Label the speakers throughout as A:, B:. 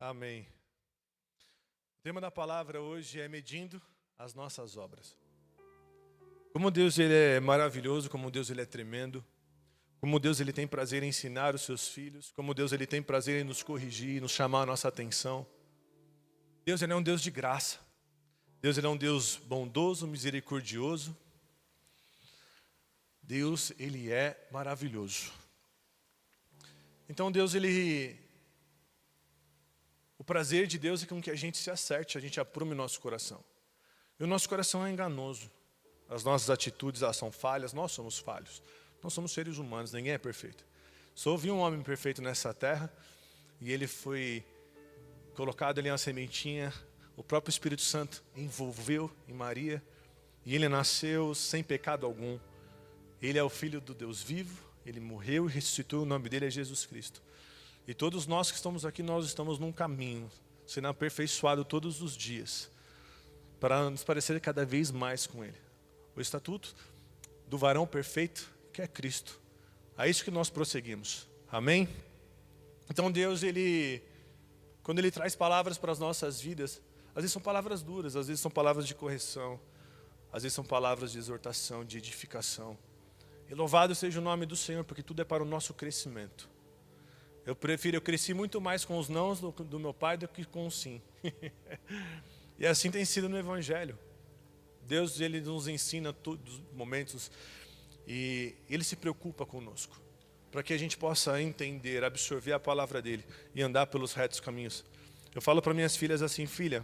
A: Amém. O tema da palavra hoje é medindo as nossas obras. Como Deus ele é maravilhoso, como Deus ele é tremendo, como Deus ele tem prazer em ensinar os seus filhos, como Deus ele tem prazer em nos corrigir, nos chamar a nossa atenção. Deus ele é um Deus de graça. Deus ele é um Deus bondoso, misericordioso. Deus ele é maravilhoso. Então Deus ele... O prazer de Deus é com que a gente se acerte, a gente aprume o nosso coração. E o nosso coração é enganoso. As nossas atitudes elas são falhas, nós somos falhos. Nós somos seres humanos, ninguém é perfeito. Só ouvi um homem perfeito nessa terra e ele foi colocado ali uma sementinha, o próprio Espírito Santo envolveu em Maria e ele nasceu sem pecado algum. Ele é o Filho do Deus vivo, ele morreu e ressuscitou, o nome dele é Jesus Cristo. E todos nós que estamos aqui, nós estamos num caminho, sendo aperfeiçoado todos os dias, para nos parecer cada vez mais com ele. O estatuto do varão perfeito, que é Cristo. É isso que nós prosseguimos. Amém? Então Deus, quando Ele traz palavras para as nossas vidas, às vezes são palavras duras, às vezes são palavras de correção, às vezes são palavras de exortação, de edificação. E louvado seja o nome do Senhor, porque tudo é para o nosso crescimento. Eu cresci muito mais com os nãos do meu pai do que com o sim. E assim tem sido no Evangelho. Deus ele nos ensina todos os momentos e Ele se preocupa conosco. Para que a gente possa entender, absorver a palavra dEle e andar pelos retos caminhos. Eu falo para minhas filhas assim, filha,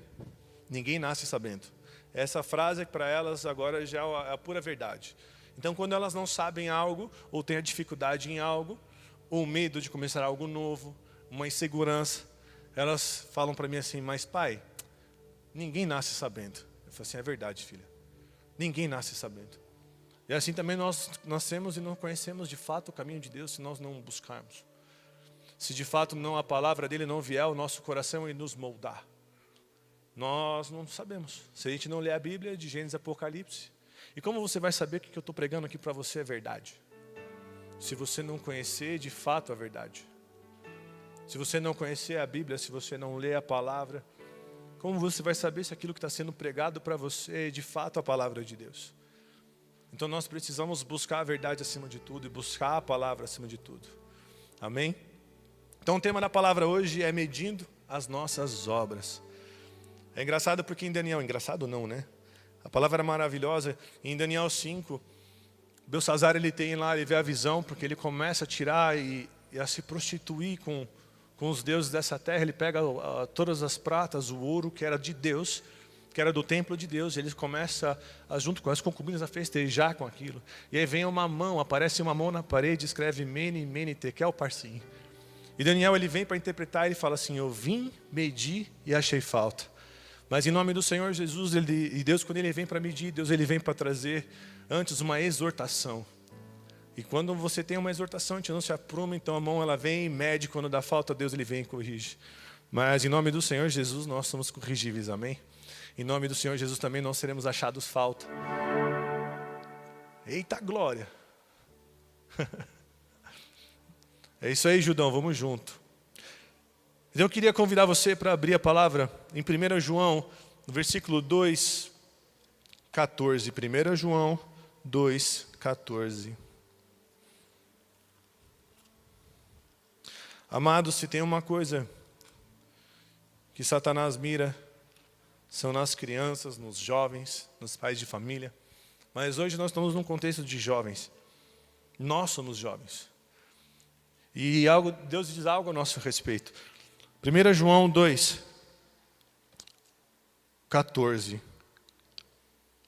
A: ninguém nasce sabendo. Essa frase para elas agora já é a pura verdade. Então quando elas não sabem algo ou têm a dificuldade em algo, ou medo de começar algo novo, uma insegurança, elas falam para mim assim, mas pai, ninguém nasce sabendo. Eu falo assim, é verdade, filha. Ninguém nasce sabendo. E assim também nós nascemos e não conhecemos de fato o caminho de Deus se nós não buscarmos. Se de fato não a palavra dele não vier ao nosso coração e nos moldar. Nós não sabemos. Se a gente não ler a Bíblia de Gênesis e Apocalipse. E como você vai saber que o que eu estou pregando aqui para você é verdade? Se você não conhecer de fato a verdade. Se você não conhecer a Bíblia, se você não ler a palavra, como você vai saber se aquilo que está sendo pregado para você é de fato a palavra de Deus? Então nós precisamos buscar a verdade acima de tudo e buscar a palavra acima de tudo. Amém? Então o tema da palavra hoje é medindo as nossas obras. É engraçado porque em Daniel, engraçado não, né? A palavra é maravilhosa. Em Daniel 5, Belsazar ele vê a visão, porque ele começa a tirar e a se prostituir com os deuses dessa terra. Ele pega todas as pratas, o ouro que era de Deus, que era do templo de Deus. Ele começa, junto com as concubinas, a festejar com aquilo. E aí vem uma mão, aparece uma mão na parede, escreve Mene, Mene, Tekel, Parsim. E Daniel ele vem para interpretar, ele fala assim, eu vim, medi e achei falta. Mas em nome do Senhor Jesus, e Deus quando Ele vem para medir, Deus ele vem para trazer antes uma exortação. E quando você tem uma exortação, a gente não se apruma, então a mão ela vem e mede, quando dá falta, Deus ele vem e corrige. Mas em nome do Senhor Jesus, nós somos corrigíveis, amém? Em nome do Senhor Jesus também não seremos achados falta. Eita glória! É isso aí, Judão, vamos junto. Então eu queria convidar você para abrir a palavra em 1 João, no versículo 2, 14. 1 João 2, 14. Amados, se tem uma coisa que Satanás mira, são nas crianças, nos jovens, nos pais de família. Mas hoje nós estamos num contexto de jovens. Nós somos jovens. E Deus diz algo a nosso respeito. 1 João 2, 14.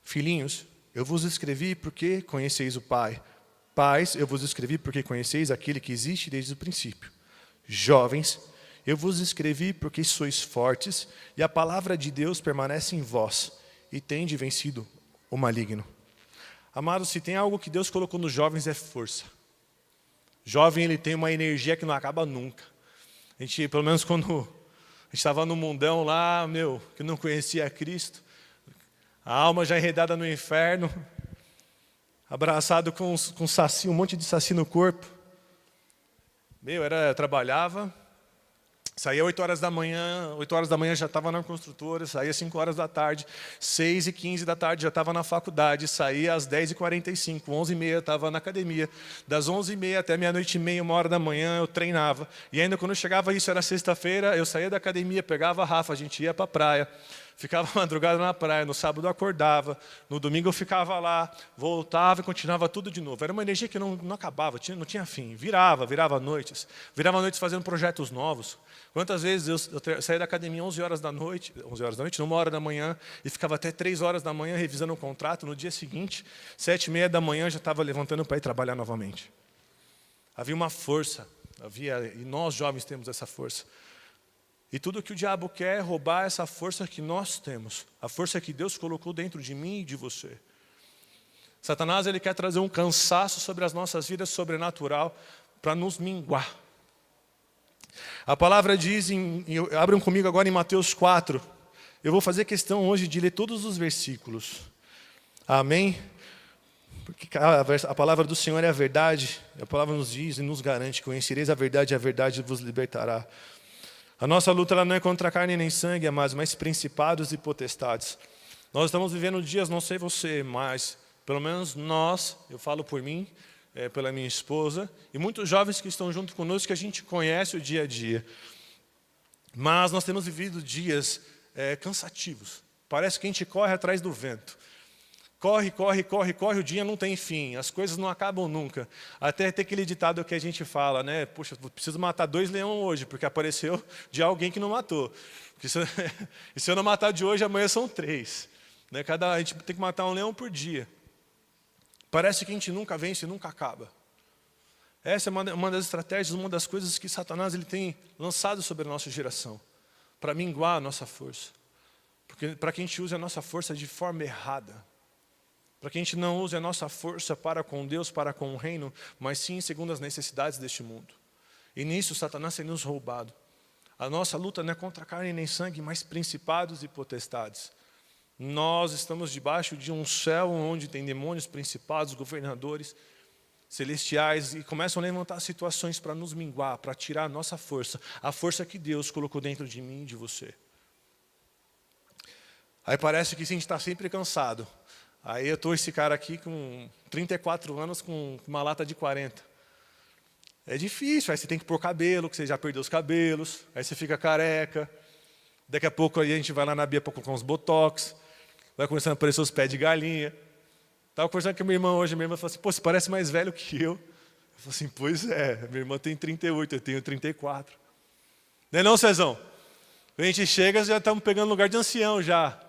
A: Filhinhos, eu vos escrevi porque conheceis o Pai. Pais, eu vos escrevi porque conheceis aquele que existe desde o princípio. Jovens, eu vos escrevi porque sois fortes e a palavra de Deus permanece em vós e tende vencido o maligno. Amados, se tem algo que Deus colocou nos jovens é força. Jovem ele tem uma energia que não acaba nunca. A gente, pelo menos quando a gente estava no mundão lá, que não conhecia Cristo, a alma já enredada no inferno, abraçado com saci, um monte de saci no corpo. Eu trabalhava, Saía 8 horas da manhã, 8 horas da manhã já estava na construtora, saía 5 horas da tarde, 6h15 da tarde já estava na faculdade, saía às 10h45, 11h30 estava na academia, das 11h30 até meia-noite e meia, 1 hora da manhã eu treinava. E ainda quando chegava isso, era sexta-feira, eu saía da academia, pegava a Rafa, a gente ia para a praia, ficava madrugada na praia, no sábado eu acordava, no domingo eu ficava lá, voltava e continuava tudo de novo. Era uma energia que não acabava, não tinha fim, virava noites fazendo projetos novos. Quantas vezes eu saía da academia 11 horas da noite, não, 1 hora da manhã, e ficava até 3 horas da manhã revisando o contrato, no dia seguinte, 7h30 da manhã, já estava levantando para ir trabalhar novamente. Havia uma força, e nós jovens temos essa força. E tudo que o diabo quer é roubar essa força que nós temos, a força que Deus colocou dentro de mim e de você. Satanás, ele quer trazer um cansaço sobre as nossas vidas sobrenatural para nos minguar. A palavra diz, abram comigo agora em Mateus 4, eu vou fazer questão hoje de ler todos os versículos. Amém? Porque a palavra do Senhor é a verdade, a palavra nos diz e nos garante, conhecereis a verdade vos libertará. A nossa luta ela não é contra carne nem sangue, amados, mas principados e potestades. Nós estamos vivendo dias, não sei você, mas pelo menos nós, eu falo por mim, pela minha esposa, e muitos jovens que estão junto conosco, que a gente conhece o dia a dia. Mas nós temos vivido dias cansativos. Parece que a gente corre atrás do vento. Corre, o dia não tem fim, as coisas não acabam nunca. Até tem aquele ditado que a gente fala, né? Puxa, preciso matar 2 leões hoje, porque apareceu de alguém que não matou. Porque se eu não matar de hoje, amanhã são 3. Né? A gente tem que matar 1 leão por dia. Parece que a gente nunca vence, nunca acaba. Essa é uma das estratégias, uma das coisas que Satanás ele tem lançado sobre a nossa geração, para minguar a nossa força. Para que a gente use a nossa força de forma errada. Para que a gente não use a nossa força para com Deus, para com o reino, mas sim segundo as necessidades deste mundo. E nisso Satanás tem nos roubado. A nossa luta não é contra carne nem sangue, mas principados e potestades. Nós estamos debaixo de um céu onde tem demônios, principados, governadores celestiais e começam a levantar situações para nos minguar, para tirar a nossa força, a força que Deus colocou dentro de mim e de você. Aí parece que a gente está sempre cansado. Aí eu estou esse cara aqui com 34 anos com uma lata de 40. É difícil, aí você tem que pôr cabelo, que você já perdeu os cabelos, aí você fica careca. Daqui a pouco aí a gente vai lá na Bia para colocar uns botox, vai começando a aparecer os pés de galinha. Estava conversando com a minha irmã hoje, minha irmã falou assim, pô, você parece mais velho que eu. Eu falei assim, pois é, minha irmã tem 38, eu tenho 34. Não é não, Cezão? Quando a gente chega, já estamos pegando lugar de ancião já.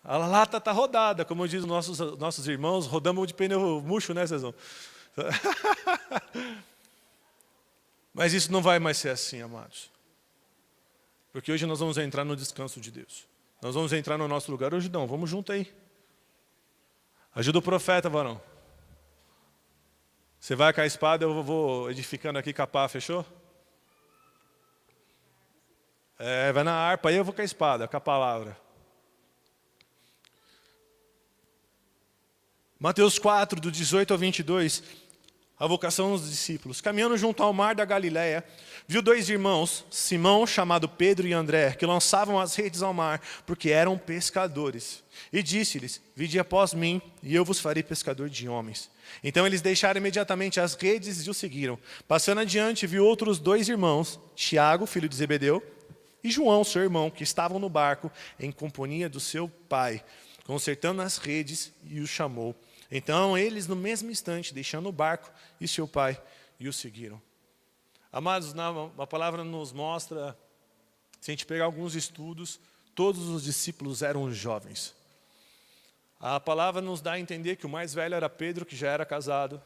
A: A lata está rodada, como dizem nossos irmãos, rodamos de pneu murcho, né, Cezão? Mas isso não vai mais ser assim, amados. Porque hoje nós vamos entrar no descanso de Deus. Nós vamos entrar no nosso lugar. Hoje não, vamos junto aí. Ajuda o profeta, varão. Você vai com a espada, eu vou edificando aqui com a pá, fechou? Vai na harpa, aí eu vou com a espada, com a palavra. Mateus 4, do 18 ao 22, a vocação dos discípulos. Caminhando junto ao mar da Galileia, viu 2 irmãos, Simão, chamado Pedro, e André, que lançavam as redes ao mar, porque eram pescadores. E disse-lhes, vinde após mim, e eu vos farei pescador de homens. Então eles deixaram imediatamente as redes e o seguiram. Passando adiante, viu outros 2 irmãos, Tiago, filho de Zebedeu, e João, seu irmão, que estavam no barco, em companhia do seu pai, consertando as redes, e os chamou. Então eles, no mesmo instante, deixando o barco e seu pai, e o seguiram. Amados, a palavra nos mostra, se a gente pegar alguns estudos, todos os discípulos eram jovens. A palavra nos dá a entender que o mais velho era Pedro, que já era casado.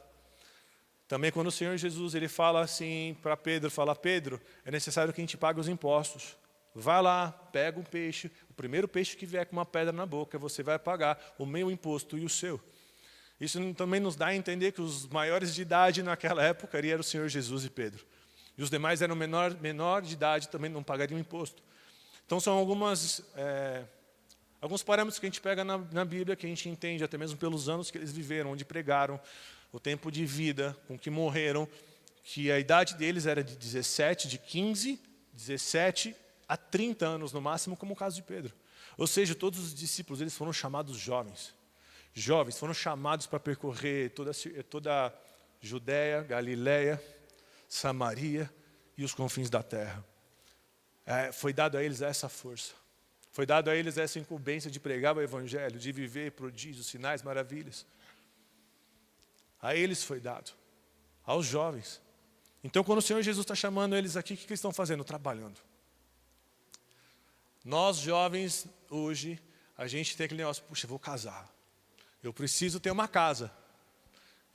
A: Também quando o Senhor Jesus ele fala assim para Pedro, Pedro, é necessário que a gente pague os impostos. Vai lá, pega um peixe, o primeiro peixe que vier com uma pedra na boca, você vai pagar o meu imposto e o seu. Isso também nos dá a entender que os maiores de idade naquela época eram o Senhor Jesus e Pedro. E os demais eram menor de idade, também não pagariam imposto. Então são alguns parâmetros que a gente pega na Bíblia, que a gente entende, até mesmo pelos anos que eles viveram, onde pregaram, o tempo de vida com que morreram, que a idade deles era de 17, de 15, 17 a 30 anos no máximo, como o caso de Pedro. Ou seja, todos os discípulos, eles foram chamados jovens. Jovens, foram chamados para percorrer toda a Judéia, Galiléia, Samaria e os confins da terra. Foi dado a eles essa força. Foi dado a eles essa incumbência de pregar o evangelho, de viver prodígios, sinais, maravilhas. A eles foi dado, aos jovens. Então, quando o Senhor Jesus está chamando eles aqui, o que eles estão fazendo? Trabalhando. Nós, jovens, hoje, a gente tem aquele negócio, puxa, eu vou casar. Eu preciso ter uma casa.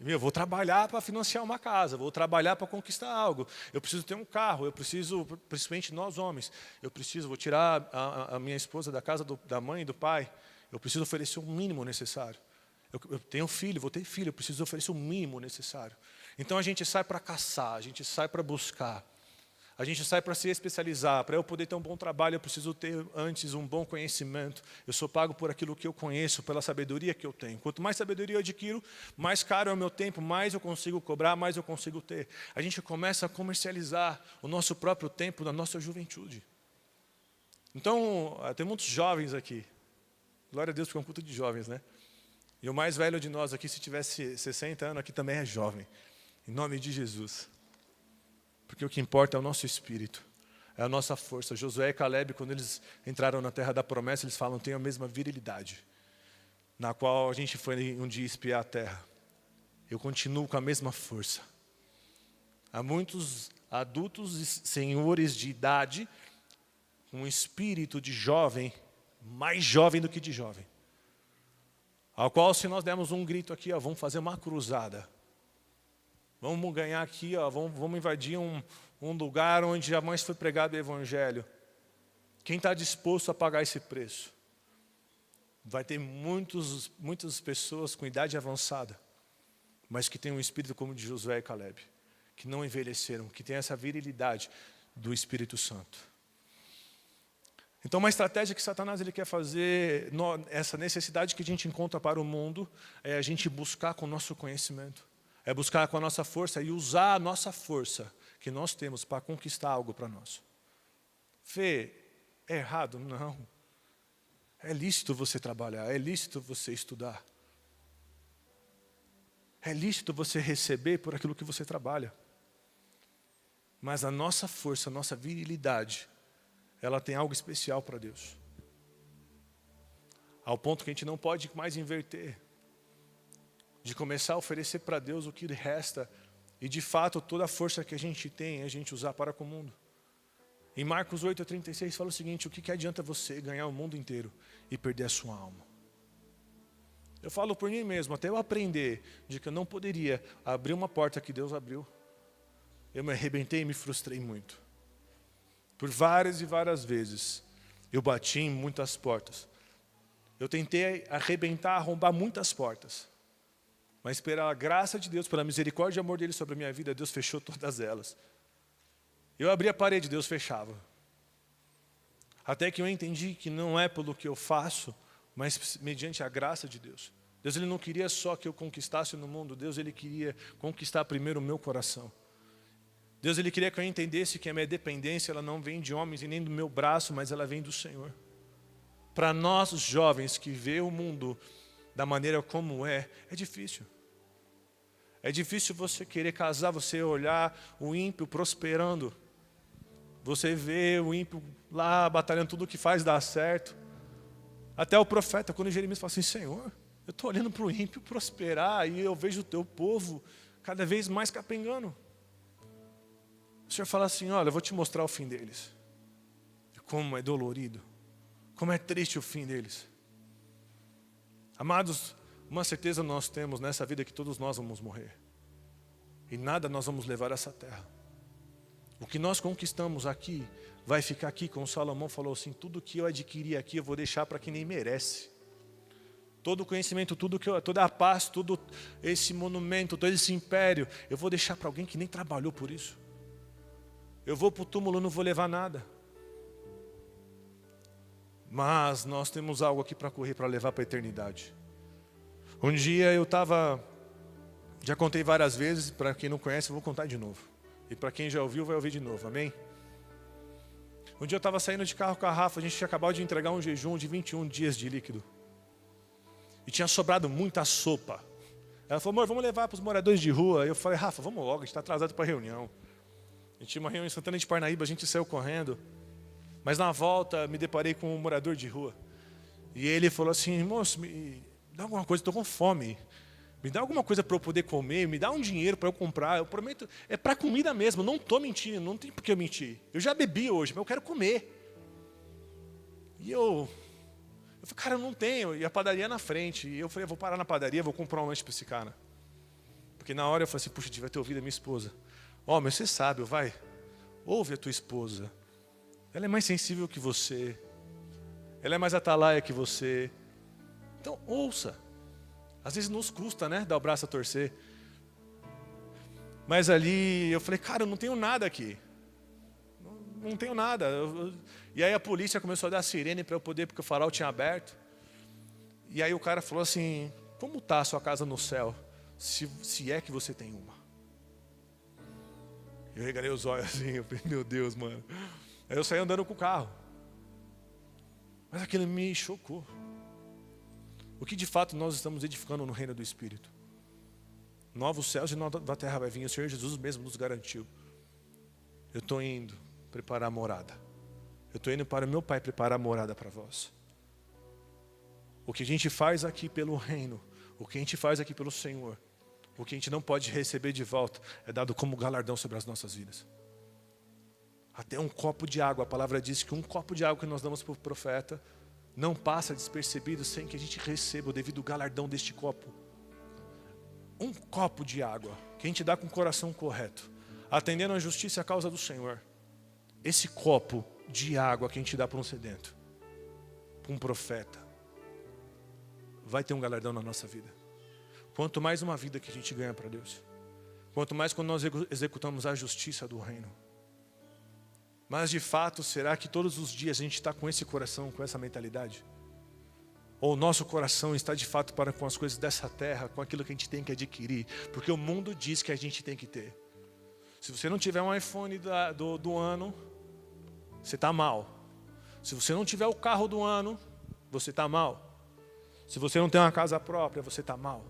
A: Eu vou trabalhar para financiar uma casa, vou trabalhar para conquistar algo. Eu preciso ter um carro, eu preciso, principalmente nós homens, vou tirar a minha esposa da casa da mãe e do pai. Eu preciso oferecer o mínimo necessário. Eu tenho filho, vou ter filho, eu preciso oferecer o mínimo necessário. Então a gente sai para caçar, a gente sai para buscar. A gente sai para se especializar. Para eu poder ter um bom trabalho, eu preciso ter antes um bom conhecimento. Eu sou pago por aquilo que eu conheço, pela sabedoria que eu tenho. Quanto mais sabedoria eu adquiro, mais caro é o meu tempo, mais eu consigo cobrar, mais eu consigo ter. A gente começa a comercializar o nosso próprio tempo na nossa juventude. Então, tem muitos jovens aqui. Glória a Deus, porque é um culto de jovens, né? E o mais velho de nós aqui, se tivesse 60 anos, aqui também é jovem. Em nome de Jesus. Porque o que importa é o nosso espírito, é a nossa força. Josué e Caleb, quando eles entraram na terra da promessa, eles falam, tem a mesma virilidade, na qual a gente foi um dia espiar a terra. Eu continuo com a mesma força. Há muitos adultos e senhores de idade, com um espírito de jovem, mais jovem do que de jovem. Ao qual, se nós dermos um grito aqui, vamos fazer uma cruzada. Vamos ganhar aqui, vamos invadir um lugar onde jamais foi pregado o evangelho. Quem está disposto a pagar esse preço? Vai ter muitas pessoas com idade avançada, mas que têm um espírito como o de Josué e Caleb, que não envelheceram, que têm essa virilidade do Espírito Santo. Então, uma estratégia que Satanás ele quer fazer, essa necessidade que a gente encontra para o mundo, é a gente buscar com o nosso conhecimento. É buscar com a nossa força e usar a nossa força que nós temos para conquistar algo para nós. Fê, é errado? Não. É lícito você trabalhar, é lícito você estudar. É lícito você receber por aquilo que você trabalha. Mas a nossa força, a nossa virilidade, ela tem algo especial para Deus. Ao ponto que a gente não pode mais inverter. De começar a oferecer para Deus o que resta. E de fato, toda a força que a gente tem, a gente usar para com o mundo. Em Marcos 8:36 fala o seguinte, o que adianta você ganhar o mundo inteiro e perder a sua alma? Eu falo por mim mesmo, até eu aprender de que eu não poderia abrir uma porta que Deus abriu. Eu me arrebentei e me frustrei muito. Por várias e várias vezes, eu bati em muitas portas. Eu tentei arrombar muitas portas. Mas pela graça de Deus, pela misericórdia e amor dele sobre a minha vida, Deus fechou todas elas. Eu abri a parede, Deus fechava. Até que eu entendi que não é pelo que eu faço, mas mediante a graça de Deus. Deus ele não queria só que eu conquistasse no mundo, Deus ele queria conquistar primeiro o meu coração. Deus ele queria que eu entendesse que a minha dependência ela não vem de homens e nem do meu braço, mas ela vem do Senhor. Para nós jovens que vê o mundo da maneira como é difícil. É difícil você querer casar, você olhar o ímpio prosperando. Você vê o ímpio lá batalhando tudo que faz dar certo. Até o profeta, quando Jeremias fala assim, Senhor, eu estou olhando para o ímpio prosperar e eu vejo o teu povo cada vez mais capengando. O Senhor fala assim, olha, eu vou te mostrar o fim deles. Como é dolorido, como é triste o fim deles. Amados, uma certeza nós temos nessa vida que todos nós vamos morrer. E nada nós vamos levar a essa terra. O que nós conquistamos aqui, vai ficar aqui, como Salomão falou assim, tudo que eu adquiri aqui eu vou deixar para quem nem merece. Todo o conhecimento, toda a paz, todo esse monumento, todo esse império, eu vou deixar para alguém que nem trabalhou por isso. Eu vou para o túmulo, não vou levar nada. Mas nós temos algo aqui para correr, para levar para a eternidade. Um dia eu estava, já contei várias vezes, para quem não conhece eu vou contar de novo. E para quem já ouviu vai ouvir de novo, amém? Um dia eu estava saindo de carro com a Rafa, a gente tinha acabado de entregar um jejum de 21 dias de líquido. E tinha sobrado muita sopa. Ela falou, amor, vamos levar para os moradores de rua. Eu falei, Rafa, vamos logo, a gente está atrasado para a reunião. A gente tinha uma reunião em Santana de Parnaíba, a gente saiu correndo. Mas na volta me deparei com um morador de rua. E ele falou assim, moço, me dá alguma coisa, estou com fome. Me dá alguma coisa para eu poder comer, me dá um dinheiro para eu comprar. Eu prometo, é para comida mesmo, não estou mentindo, não tem por que eu mentir. Eu já bebi hoje, mas eu quero comer. E eu falei, cara, eu não tenho. E a padaria é na frente. E eu falei, eu vou parar na padaria, vou comprar um lanche para esse cara. Porque na hora eu falei assim, puxa, devia ter ouvido a minha esposa. Ó, mas você sabe, vai, ouve a tua esposa. Ela é mais sensível que você. Ela é mais atalaia que você. Então, ouça. Às vezes nos custa, né, dar o braço a torcer. Mas ali eu falei, cara, eu não tenho nada aqui. Não tenho nada. E aí a polícia começou a dar sirene para eu poder, porque o farol tinha aberto. E aí o cara falou assim, como está a sua casa no céu? Se é que você tem uma. Eu regalei os olhos assim, eu falei, meu Deus, mano. Aí eu saí andando com o carro. Mas aquilo me chocou. O que de fato nós estamos edificando no reino do Espírito? Novos céus e nova terra vai vir. O Senhor Jesus mesmo nos garantiu. Eu estou indo preparar a morada. Eu estou indo para o meu Pai preparar a morada para vós. O que a gente faz aqui pelo reino, o que a gente faz aqui pelo Senhor, o que a gente não pode receber de volta, é dado como galardão sobre as nossas vidas. Até um copo de água, a palavra diz que um copo de água que nós damos para o profeta, não passa despercebido sem que a gente receba o devido galardão deste copo. Um copo de água, que a gente dá com o coração correto, atendendo à justiça e à causa do Senhor. Esse copo de água que a gente dá para um sedento, para um profeta, vai ter um galardão na nossa vida. Quanto mais uma vida que a gente ganha para Deus, quanto mais quando nós executamos a justiça do reino. Mas de fato, será que todos os dias a gente está com esse coração, com essa mentalidade? Ou o nosso coração está de fato para com as coisas dessa terra, com aquilo que a gente tem que adquirir? Porque o mundo diz que a gente tem que ter. Se você não tiver um iPhone do ano, você está mal. Se você não tiver o carro do ano, você está mal. Se você não tem uma casa própria, você está mal.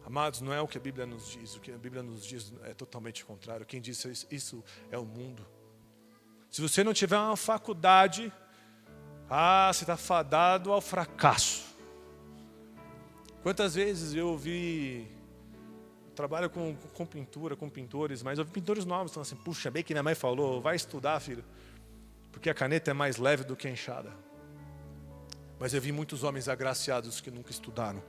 A: Amados, não é o que a Bíblia nos diz. O que a Bíblia nos diz é totalmente contrário. Quem diz isso é o mundo. Se você não tiver uma faculdade, você está fadado ao fracasso. Quantas vezes eu trabalho com pintura, com pintores, mas eu vi pintores novos falando assim, puxa, bem que minha mãe falou, vai estudar, filho, porque a caneta é mais leve do que a enxada. Mas eu vi muitos homens agraciados que nunca estudaram,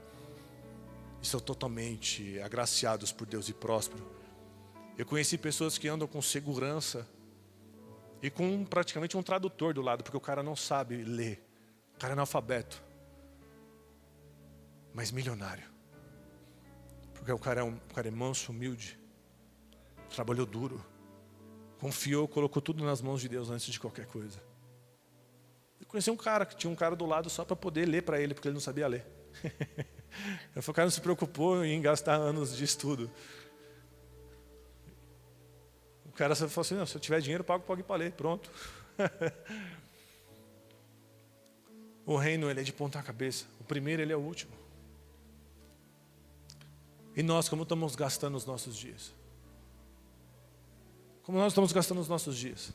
A: e são totalmente agraciados por Deus e prósperos. Eu conheci pessoas que andam com segurança, e com praticamente um tradutor do lado, porque o cara não sabe ler, o cara é analfabeto, mas milionário. Porque o cara é manso, humilde, trabalhou duro, confiou, colocou tudo nas mãos de Deus antes de qualquer coisa. Eu conheci um cara que tinha um cara do lado só para poder ler para ele, porque ele não sabia ler. O cara não se preocupou em gastar anos de estudo. O cara só falou assim, não, se eu tiver dinheiro, pago para ler, pronto. O reino, ele é de ponta cabeça. O primeiro, ele é o último. E nós, como estamos gastando os nossos dias? Como nós estamos gastando os nossos dias?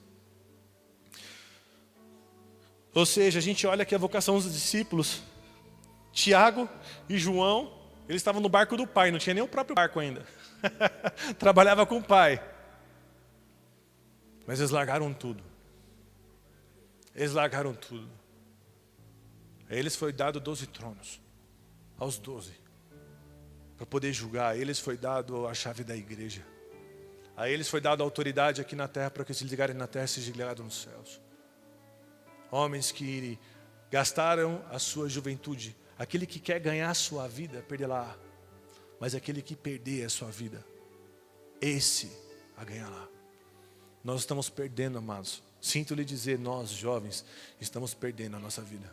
A: Ou seja, a gente olha aqui a vocação dos discípulos. Tiago e João, eles estavam no barco do pai, não tinha nem o próprio barco ainda. Trabalhava com o pai. Mas eles largaram tudo. Eles largaram tudo. A eles foi dado 12 tronos. Aos 12. Para poder julgar. A eles foi dado a chave da igreja. A eles foi dado a autoridade aqui na terra para que se ligarem na terra e se ligarem nos céus. Homens que gastaram a sua juventude. Aquele que quer ganhar a sua vida, perderá. Mas aquele que perder a sua vida, esse a ganhará. Nós estamos perdendo, amados. Sinto lhe dizer, nós jovens, estamos perdendo a nossa vida.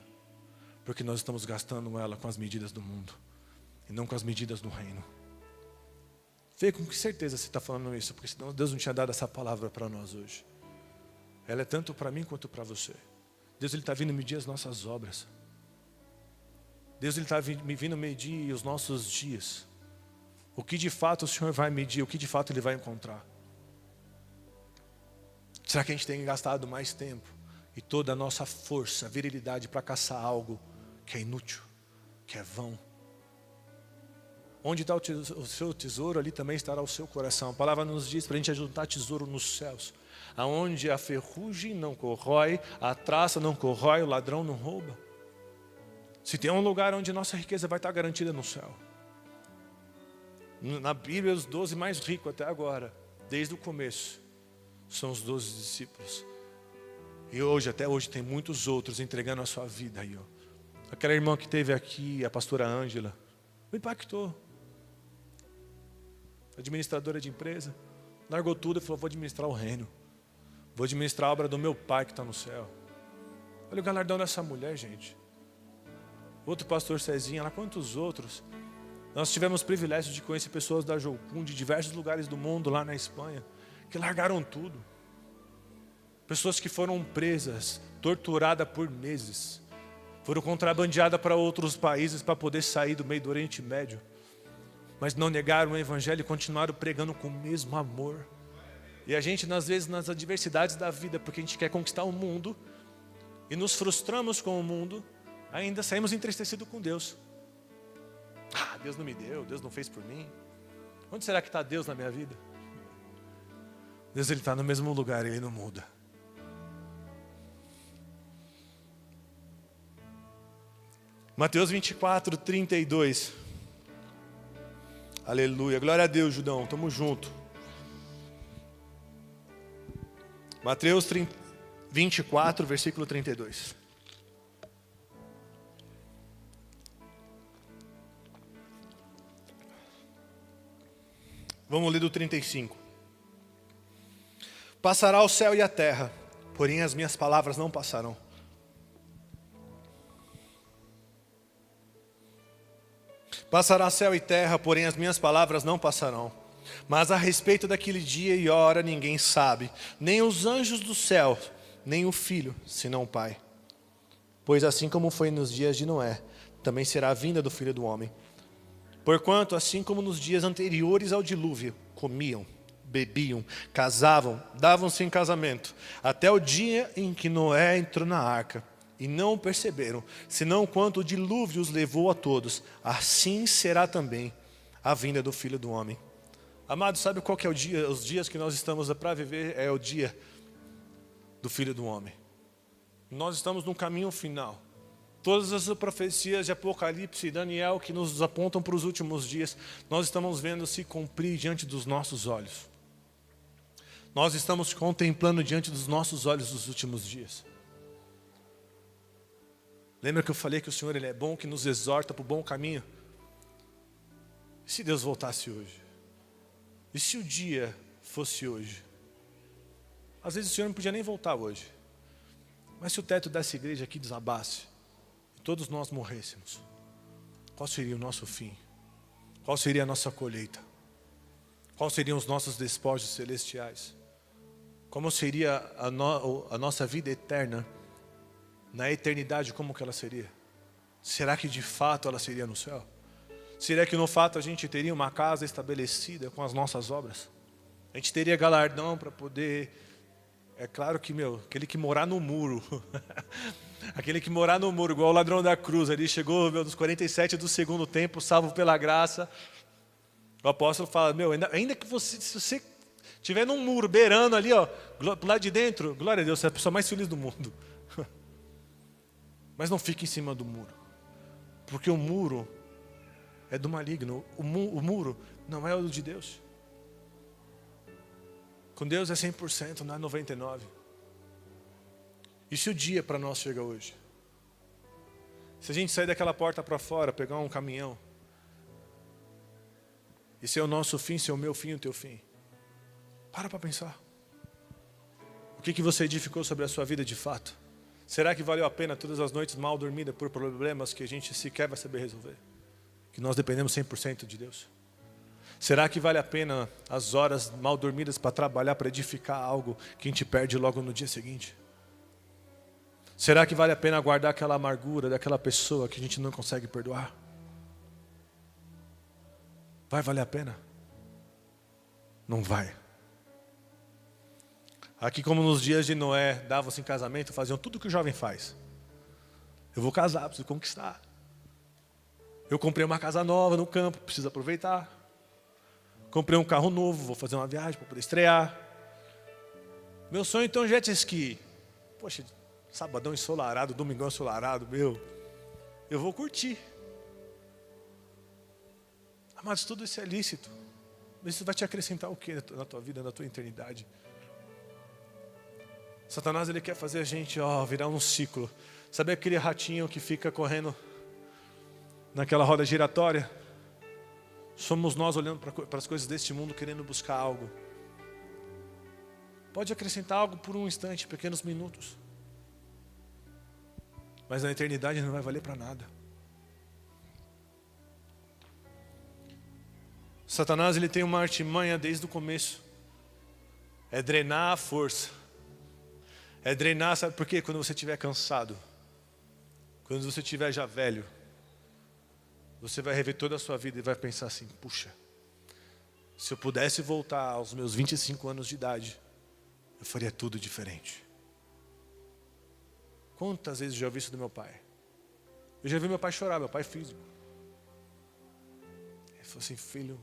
A: Porque nós estamos gastando ela com as medidas do mundo. E não com as medidas do reino. Vê com que certeza você está falando isso. Porque senão Deus não tinha dado essa palavra para nós hoje. ela é tanto para mim quanto para você. Deus, Ele está vindo medir as nossas obras. Deus, Ele está vindo medir os nossos dias. O que de fato o Senhor vai medir, o que de fato Ele vai encontrar. Será que a gente tem gastado mais tempo e toda a nossa força, virilidade para caçar algo que é inútil, que é vão? Onde está o seu tesouro, ali também estará o seu coração. A palavra nos diz para a gente ajuntar tesouro nos céus, aonde a ferrugem não corrói, a traça não corrói, o ladrão não rouba. Se tem um lugar onde nossa riqueza vai estar garantida no céu. Na Bíblia, os 12 mais ricos até agora, desde o começo, são os 12 discípulos. E hoje, até hoje, tem muitos outros entregando a sua vida aí, ó. Aquela irmã que teve aqui, a pastora Ângela, me impactou. Administradora de empresa, largou tudo e falou: vou administrar o reino, vou administrar a obra do meu pai que está no céu. Olha o galardão dessa mulher, gente. Outro pastor Cezinha, lá quantos outros. Nós tivemos o privilégio de conhecer pessoas da Jocum, de diversos lugares do mundo, lá na Espanha, que largaram tudo. Pessoas que foram presas, torturadas por meses, foram contrabandeadas para outros países para poder sair do meio do Oriente Médio. Mas não negaram o Evangelho e continuaram pregando com o mesmo amor. E a gente, às vezes, nas adversidades da vida, porque a gente quer conquistar o mundo, e nos frustramos com o mundo, ainda saímos entristecidos com Deus. Ah, Deus não me deu, Deus não fez por mim. Onde será que está Deus na minha vida? Deus, Ele está no mesmo lugar, Ele não muda. Mateus 24, 32. Aleluia, glória a Deus, Judão, tamo junto. Mateus 24, versículo 32. Vamos ler do 35. Passará o céu e a terra, porém as minhas palavras não passarão. Passará céu e terra, porém as minhas palavras não passarão. Mas a respeito daquele dia e hora ninguém sabe, nem os anjos do céu, nem o Filho, senão o Pai. Pois assim como foi nos dias de Noé, também será a vinda do Filho do Homem. Porquanto, assim como nos dias anteriores ao dilúvio, comiam, bebiam, casavam, davam-se em casamento, até o dia em que Noé entrou na arca. E não o perceberam, senão quanto o dilúvio os levou a todos, assim será também a vinda do Filho do Homem. Amado, sabe qual que é o dia? Os dias que nós estamos para viver é o dia do Filho do Homem. Nós estamos no caminho final. Todas as profecias de Apocalipse e Daniel que nos apontam para os últimos dias, nós estamos vendo se cumprir diante dos nossos olhos. Nós estamos contemplando diante dos nossos olhos os últimos dias. Lembra que eu falei que o Senhor Ele é bom, que nos exorta para o bom caminho? E se Deus voltasse hoje? E se o dia fosse hoje? Às vezes o Senhor não podia nem voltar hoje. Mas se o teto dessa igreja aqui desabasse, e todos nós morrêssemos, qual seria o nosso fim? Qual seria a nossa colheita? Quais seriam os nossos despojos celestiais? Como seria a nossa vida eterna? Na eternidade, como que ela seria? Será que de fato ela seria no céu? Será que no fato a gente teria uma casa estabelecida com as nossas obras? A gente teria galardão para poder... É claro que, aquele que morar no muro, aquele que morar no muro, igual o ladrão da cruz, ali chegou, dos 47 do segundo tempo, salvo pela graça. O apóstolo fala, ainda que você, se você estiver num muro, beirando ali, ó, pro lado de dentro, glória a Deus, você é a pessoa mais feliz do mundo. Mas não fique em cima do muro, porque o muro é do maligno, o muro não é o de Deus. Com Deus é 100%, não é 99%. E se o dia para nós chega hoje? Se a gente sair daquela porta para fora, pegar um caminhão, e se é o nosso fim, se é o meu fim, o teu fim? Para pensar. O que você edificou sobre a sua vida de fato? Será que valeu a pena todas as noites mal dormidas por problemas que a gente sequer vai saber resolver? Que nós dependemos 100% de Deus? Será que vale a pena as horas mal dormidas para trabalhar, para edificar algo que a gente perde logo no dia seguinte? Será que vale a pena guardar aquela amargura daquela pessoa que a gente não consegue perdoar? Vai valer a pena? Não vai. Aqui, como nos dias de Noé, davam-se em casamento, faziam tudo o que o jovem faz. Eu vou casar, preciso conquistar. Eu comprei uma casa nova no campo, preciso aproveitar. Comprei um carro novo, vou fazer uma viagem para poder estrear. Meu sonho então é jet ski. Poxa, sabadão ensolarado, domingão ensolarado, eu vou curtir. Amados, tudo isso é lícito. Mas isso vai te acrescentar o que na tua vida, na tua eternidade? Satanás, ele quer fazer a gente virar um ciclo. Sabe aquele ratinho que fica correndo naquela roda giratória? Somos nós olhando para as coisas deste mundo, querendo buscar algo. Pode acrescentar algo por um instante, pequenos minutos. Mas na eternidade não vai valer para nada. Satanás, ele tem uma artimanha desde o começo. É drenar a força. É drenar, sabe por quê? Quando você estiver cansado. Quando você estiver já velho. Você vai rever toda a sua vida e vai pensar assim, puxa, se eu pudesse voltar aos meus 25 anos de idade, eu faria tudo diferente. Quantas vezes eu já ouvi isso do meu pai? Eu já vi meu pai chorar, meu pai físico. Ele falou assim, filho,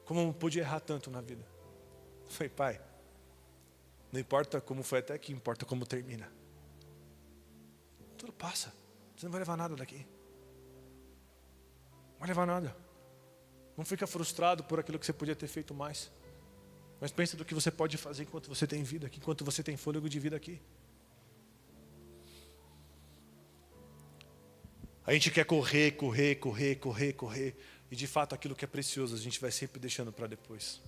A: como eu pude errar tanto na vida? Eu falei, pai, não importa como foi até aqui, importa como termina. Tudo passa, você não vai levar nada daqui. Não vai levar nada. Não fica frustrado por aquilo que você podia ter feito mais. Mas pensa do que você pode fazer enquanto você tem vida aqui, enquanto você tem fôlego de vida aqui. A gente quer correr. E de fato aquilo que é precioso a gente vai sempre deixando para depois.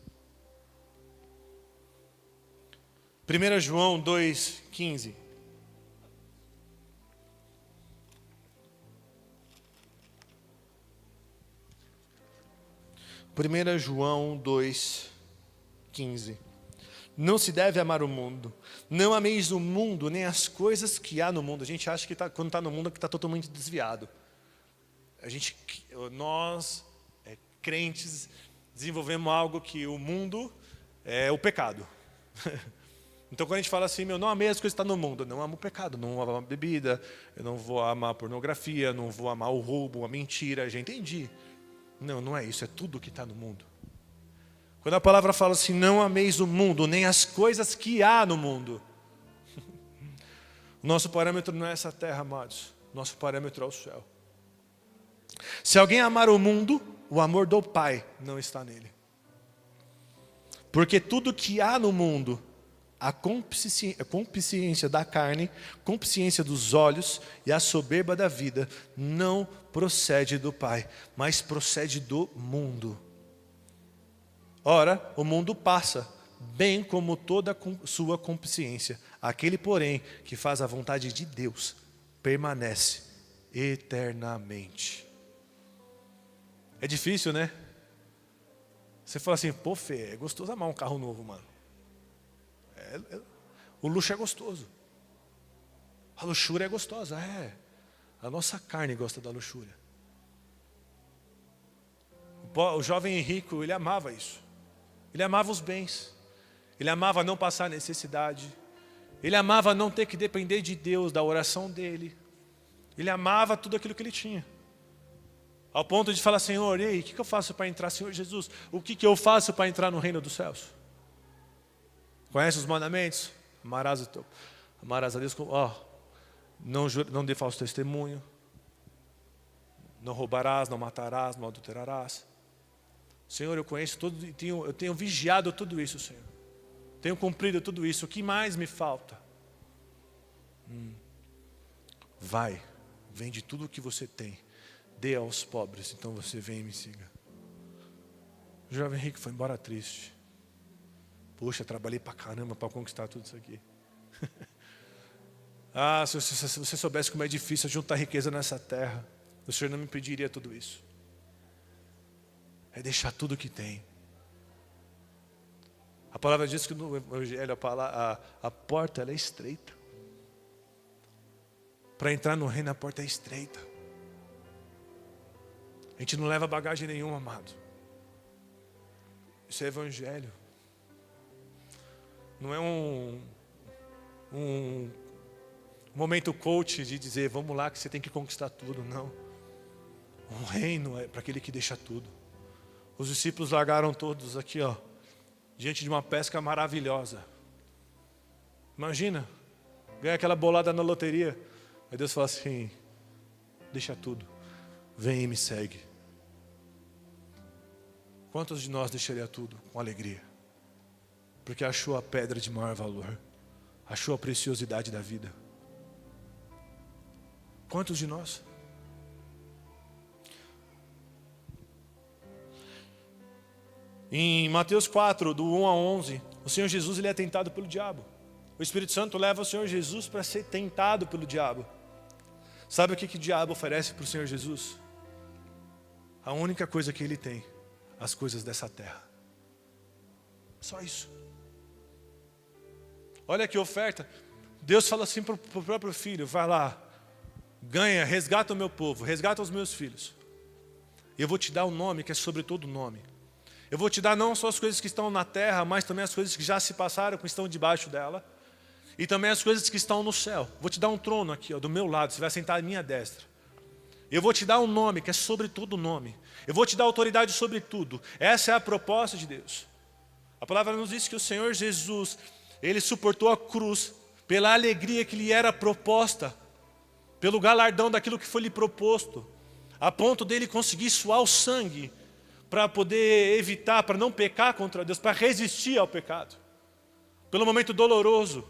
A: 1 João 2,15. 1 João 2,15. Não se deve amar o mundo. Não ameis o mundo, nem as coisas que há no mundo. A gente acha que quando está no mundo que está totalmente desviado. Nós, crentes, desenvolvemos algo que o mundo é o pecado. Então quando a gente fala assim, não amei as coisas que estão no mundo. Não amo o pecado, não amo a bebida, eu não vou amar a pornografia, não vou amar o roubo, a mentira. Já entendi. Não é isso, é tudo que está no mundo. Quando a palavra fala assim, não ameis o mundo, nem as coisas que há no mundo. O nosso parâmetro não é essa terra, amados. Nosso parâmetro é o céu. Se alguém amar o mundo, o amor do Pai não está nele. Porque tudo que há no mundo, a concupiscência da carne, concupiscência dos olhos e a soberba da vida, não procede do Pai, mas procede do mundo. Ora, o mundo passa, bem como toda a sua concupiscência. Aquele, porém, que faz a vontade de Deus, permanece eternamente. É difícil, né? Você fala assim, pô, Fê, é gostoso amar um carro novo, mano. O luxo é gostoso. A luxúria é gostosa, A nossa carne gosta da luxúria. O jovem rico, ele amava isso. Ele amava os bens. Ele amava não passar necessidade. Ele amava não ter que depender de Deus, da oração dele. Ele amava tudo aquilo que ele tinha. Ao ponto de falar, Senhor, ei, o que eu faço para entrar? Senhor Jesus, o que eu faço para entrar no reino dos céus? Conhece os mandamentos? Amarás a Deus, não dê falso testemunho, não roubarás, não matarás, não adulterarás. Senhor, eu conheço tudo, eu tenho vigiado tudo isso, Senhor. Tenho cumprido tudo isso, o que mais me falta? Vende tudo o que você tem, dê aos pobres, então você vem e me siga. O jovem rico foi embora triste. Poxa, trabalhei pra caramba para conquistar tudo isso aqui. Se você soubesse como é difícil juntar riqueza nessa terra, o Senhor não me pediria tudo isso. é deixar tudo que tem. A palavra diz que no Evangelho a porta ela é estreita. Para entrar no reino a porta é estreita. A gente não leva bagagem nenhuma, amado. Isso é Evangelho. Não é um momento coach de dizer, vamos lá que você tem que conquistar tudo. Não. O reino é para aquele que deixa tudo. Os discípulos largaram todos aqui, ó, diante de uma pesca maravilhosa. Imagina, ganha aquela bolada na loteria. Aí Deus fala assim, deixa tudo, vem e me segue. Quantos de nós deixaria tudo com alegria? Porque achou a pedra de maior valor, achou a preciosidade da vida. Quantos de nós? Em Mateus 4, do 1 a 11, o Senhor Jesus ele é tentado pelo diabo. O Espírito Santo leva o Senhor Jesus para ser tentado pelo diabo. Sabe o que o diabo oferece para o Senhor Jesus? A única coisa que ele tem, as coisas dessa terra. Só isso. Olha que oferta. Deus fala assim para o próprio filho, vai lá, ganha, resgata o meu povo, resgata os meus filhos. Eu vou te dar um nome que é sobre todo nome. Eu vou te dar não só as coisas que estão na terra, mas também as coisas que já se passaram, que estão debaixo dela. E também as coisas que estão no céu. Vou te dar um trono aqui, ó, do meu lado, você vai sentar à minha destra. Eu vou te dar um nome que é sobre todo nome. Eu vou te dar autoridade sobre tudo. Essa é a proposta de Deus. A palavra nos diz que o Senhor Jesus, Ele suportou a cruz pela alegria que lhe era proposta, pelo galardão daquilo que foi lhe proposto, a ponto dele conseguir suar o sangue para poder evitar, para não pecar contra Deus, para resistir ao pecado. Pelo momento doloroso.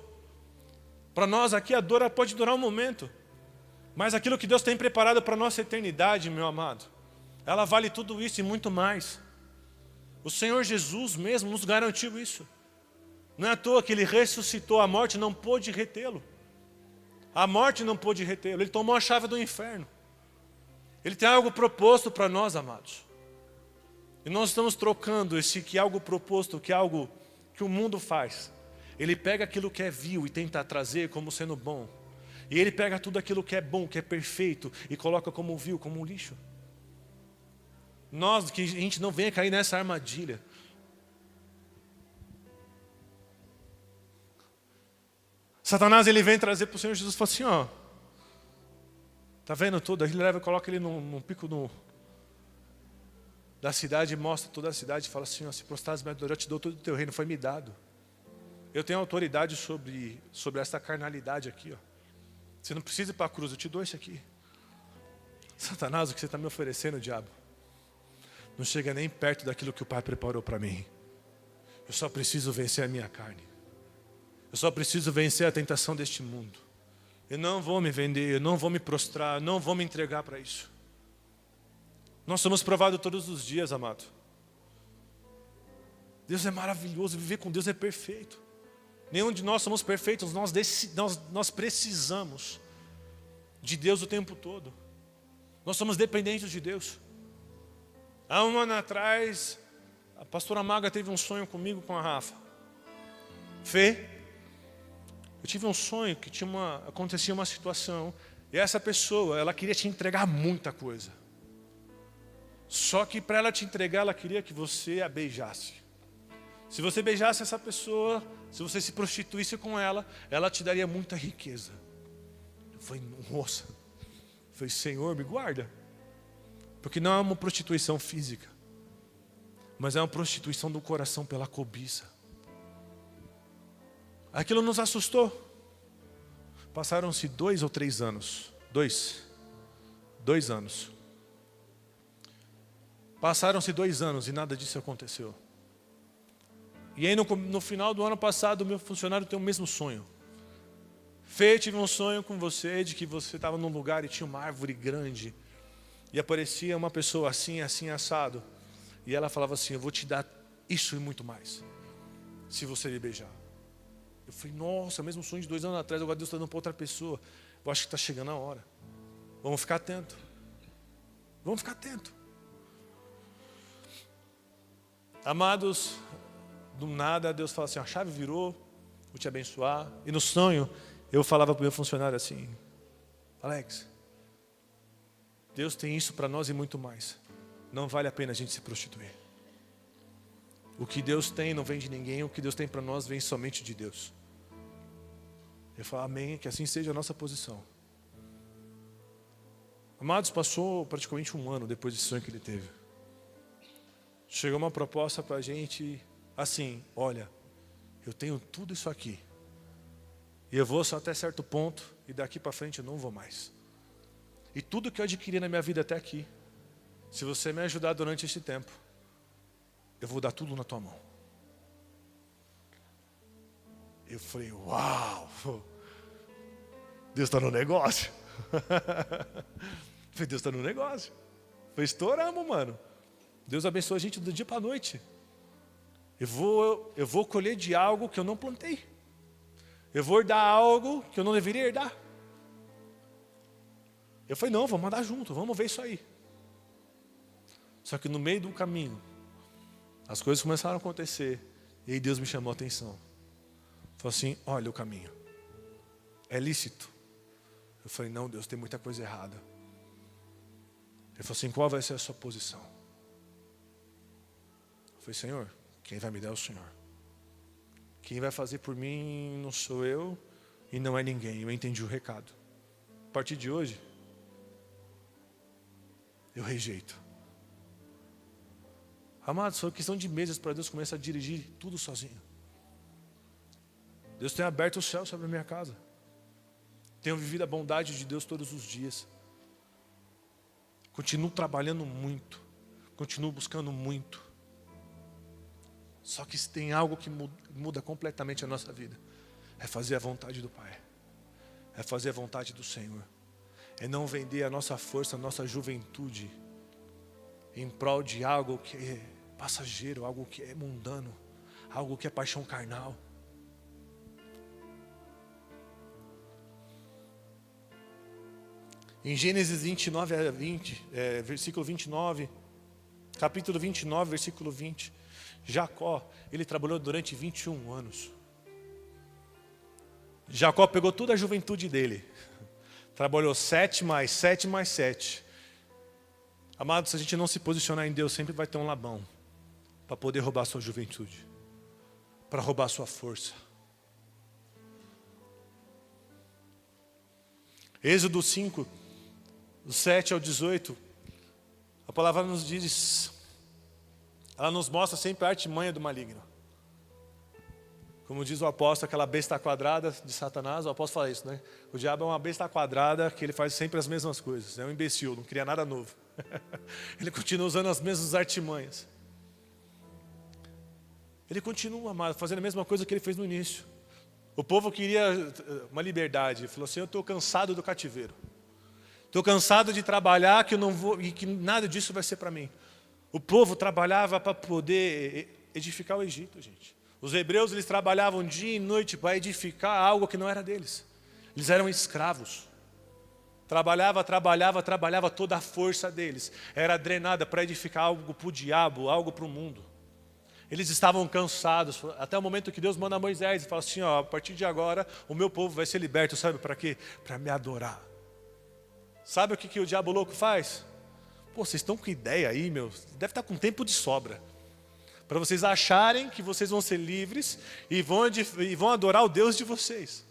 A: Para nós aqui a dor pode durar um momento, mas aquilo que Deus tem preparado para a nossa eternidade, meu amado, ela vale tudo isso e muito mais. O Senhor Jesus mesmo nos garantiu isso. Não é à toa que Ele ressuscitou, a morte não pôde retê-lo. A morte não pôde retê-lo, Ele tomou a chave do inferno. Ele tem algo proposto para nós, amados. E nós estamos trocando esse que algo proposto, que algo que o mundo faz. Ele pega aquilo que é vil e tenta trazer como sendo bom. E ele pega tudo aquilo que é bom, que é perfeito, e coloca como vil, como um lixo. Nós, que a gente não venha cair nessa armadilha. Satanás, ele vem trazer para o Senhor Jesus e fala assim, ó. Tá vendo tudo? Ele leva e coloca ele num pico da cidade, mostra toda a cidade e fala assim, ó, se prostrares me adorar, eu te dou todo o teu reino, foi me dado. Eu tenho autoridade sobre essa carnalidade aqui, ó. Você não precisa ir para a cruz, eu te dou isso aqui. Satanás, o que você está me oferecendo, diabo, não chega nem perto daquilo que o Pai preparou para mim. Eu só preciso vencer a minha carne. Eu só preciso vencer a tentação deste mundo. Eu não vou me vender, eu não vou me prostrar, eu não vou me entregar para isso. Nós somos provados todos os dias, amado. Deus é maravilhoso, viver com Deus é perfeito. Nenhum de nós somos perfeitos, nós precisamos de Deus o tempo todo. Nós somos dependentes de Deus. Há um ano atrás, a pastora Maga teve um sonho comigo, com a Rafa. Fê, eu tive um sonho que acontecia uma situação, e essa pessoa, ela queria te entregar muita coisa. Só que para ela te entregar, ela queria que você a beijasse. Se você beijasse essa pessoa, se você se prostituísse com ela, ela te daria muita riqueza. Eu falei, moça, Senhor, me guarda. Porque não é uma prostituição física, mas é uma prostituição do coração pela cobiça. Aquilo nos assustou. Passaram-se 2 ou 3 anos. 2 anos. Passaram-se 2 anos e nada disso aconteceu. E aí no final do ano passado, o meu funcionário tem o mesmo sonho. Fê, tive um sonho com você, de que você estava num lugar e tinha uma árvore grande. E aparecia uma pessoa assim, assim, assado. E ela falava assim, eu vou te dar isso e muito mais, se você me beijar. Eu falei, nossa, mesmo sonho de 2 anos atrás, agora Deus está dando para outra pessoa. Eu acho que está chegando a hora. Vamos ficar atento. Vamos ficar atento. Amados, do nada Deus fala assim, a chave virou, vou te abençoar. E no sonho, eu falava para o meu funcionário assim, Alex, Deus tem isso para nós e muito mais. Não vale a pena a gente se prostituir. O que Deus tem não vem de ninguém, o que Deus tem para nós vem somente de Deus. Eu falo, amém, que assim seja a nossa posição. Amados, passou praticamente um ano depois desse sonho que ele teve. Chegou uma proposta para a gente, assim, olha, eu tenho tudo isso aqui. E eu vou só até certo ponto, e daqui para frente eu não vou mais. E tudo que eu adquiri na minha vida até aqui, se você me ajudar durante esse tempo, eu vou dar tudo na tua mão. Eu falei, uau, Deus está no negócio. Falei, Deus está no negócio. Falei, estouramos, mano. Deus abençoa a gente do dia para a noite. Eu vou colher de algo que eu não plantei. Eu vou herdar algo que eu não deveria herdar. Eu falei, não, vamos andar junto, vamos ver isso aí. Só que no meio do caminho, as coisas começaram a acontecer. E aí Deus me chamou a atenção. Falou assim, olha o caminho. É lícito. Eu falei, não, Deus, tem muita coisa errada. Ele falou assim, qual vai ser a sua posição? Eu falei, Senhor, quem vai me dar é o Senhor. Quem vai fazer por mim não sou eu e não é ninguém. Eu entendi o recado. A partir de hoje, eu rejeito. Amados, foi questão de meses para Deus começar a dirigir tudo sozinho. Deus tem aberto o céu sobre a minha casa. Tenho vivido a bondade de Deus todos os dias. Continuo trabalhando muito. Continuo buscando muito. Só que se tem algo que muda completamente a nossa vida, é fazer a vontade do Pai. É fazer a vontade do Senhor. É não vender a nossa força, a nossa juventude em prol de algo que é passageiro, algo que é mundano, algo que é paixão carnal. Em Gênesis 29 a 20, versículo 29, capítulo 29, versículo 20, Jacó, ele trabalhou durante 21 anos. Jacó pegou toda a juventude dele, trabalhou 7 mais 7 mais 7. Amados, se a gente não se posicionar em Deus, sempre vai ter um Labão para poder roubar a sua juventude, para roubar a sua força. Êxodo 5, do 7 ao 18, a palavra nos diz, ela nos mostra sempre a artimanha do maligno. Como diz o apóstolo, aquela besta quadrada de Satanás, o apóstolo fala isso, né? O diabo é uma besta quadrada que ele faz sempre as mesmas coisas, é um imbecil, não cria nada novo. Ele continua usando as mesmas artimanhas. Ele continua, amado, fazendo a mesma coisa que ele fez no início. O povo queria uma liberdade, ele falou assim, eu estou cansado do cativeiro. Estou cansado de trabalhar que eu não vou, e que nada disso vai ser para mim. O povo trabalhava para poder edificar o Egito, gente. Os hebreus, eles trabalhavam dia e noite para edificar algo que não era deles. Eles eram escravos. Trabalhava toda a força deles. Era drenada para edificar algo para o diabo, algo para o mundo. Eles estavam cansados, até o momento que Deus manda Moisés e fala assim, ó, a partir de agora, o meu povo vai ser liberto, sabe para quê? Para me adorar. Sabe o que o diabo louco faz? Pô, vocês estão com ideia aí, meu? Deve estar com tempo de sobra. Para vocês acharem que vocês vão ser livres e vão adorar o Deus de vocês.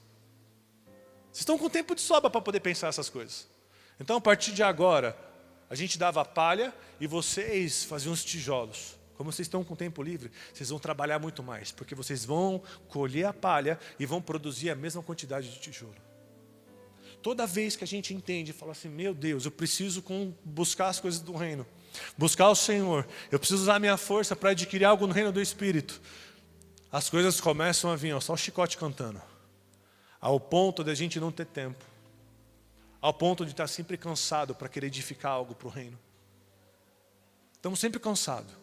A: Vocês estão com tempo de sobra para poder pensar essas coisas. Então, a partir de agora, a gente dava palha e vocês faziam os tijolos. Como vocês estão com tempo livre, vocês vão trabalhar muito mais, porque vocês vão colher a palha e vão produzir a mesma quantidade de tijolo. Toda vez que a gente entende e fala assim, meu Deus, eu preciso buscar as coisas do reino, buscar o Senhor, eu preciso usar a minha força para adquirir algo no reino do Espírito, as coisas começam a vir, ó, só o chicote cantando, ao ponto de a gente não ter tempo, ao ponto de estar sempre cansado para querer edificar algo para o reino. Estamos sempre cansados.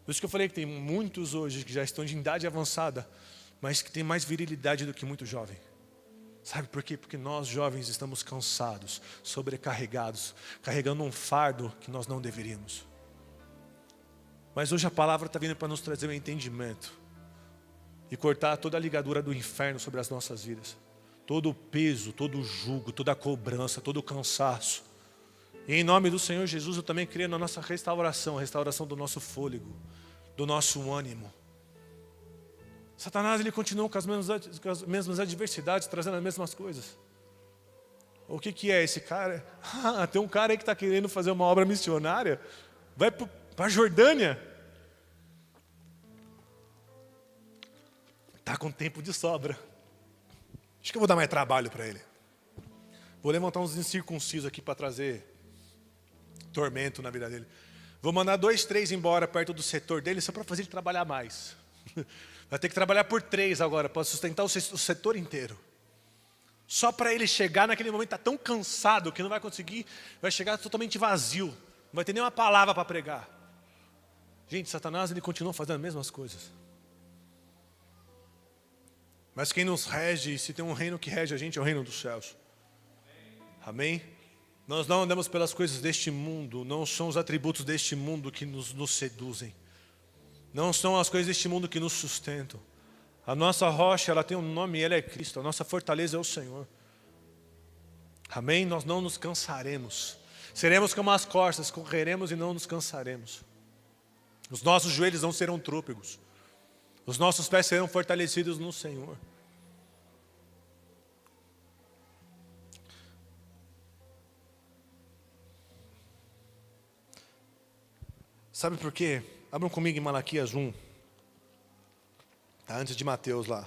A: Por isso que eu falei que tem muitos hoje que já estão de idade avançada, mas que tem mais virilidade do que muito jovem. Sabe por quê? Porque nós jovens estamos cansados, sobrecarregados, carregando um fardo que nós não deveríamos. Mas hoje a palavra está vindo para nos trazer um entendimento e cortar toda a ligadura do inferno sobre as nossas vidas. Todo o peso, todo o jugo, toda a cobrança, todo o cansaço. E em nome do Senhor Jesus eu também creio na nossa restauração, a restauração do nosso fôlego, do nosso ânimo. Satanás ele continua com as mesmas adversidades, trazendo as mesmas coisas. O que é esse cara? Tem um cara aí que está querendo fazer uma obra missionária, vai para a Jordânia. Está com tempo de sobra. Acho que eu vou dar mais trabalho para ele. Vou levantar uns incircuncisos aqui para trazer tormento na vida dele. Vou mandar 2, 3 embora perto do setor dele só para fazer ele trabalhar mais. Vai ter que trabalhar por 3 agora para sustentar o setor inteiro. Só para ele chegar naquele momento, está tão cansado que não vai conseguir, vai chegar totalmente vazio. Não vai ter nenhuma palavra para pregar. Gente, Satanás ele continua fazendo as mesmas coisas. Mas quem nos rege, se tem um reino que rege a gente, é o reino dos céus. Amém? Nós não andamos pelas coisas deste mundo, não são os atributos deste mundo que nos seduzem. Não são as coisas deste mundo que nos sustentam. A nossa rocha, ela tem um nome e ela é Cristo. A nossa fortaleza é o Senhor. Amém? Nós não nos cansaremos. Seremos como as corças, correremos e não nos cansaremos. Os nossos joelhos não serão trôpegos. Os nossos pés serão fortalecidos no Senhor. Sabe por quê? Abram comigo em Malaquias 1. Tá, antes de Mateus lá.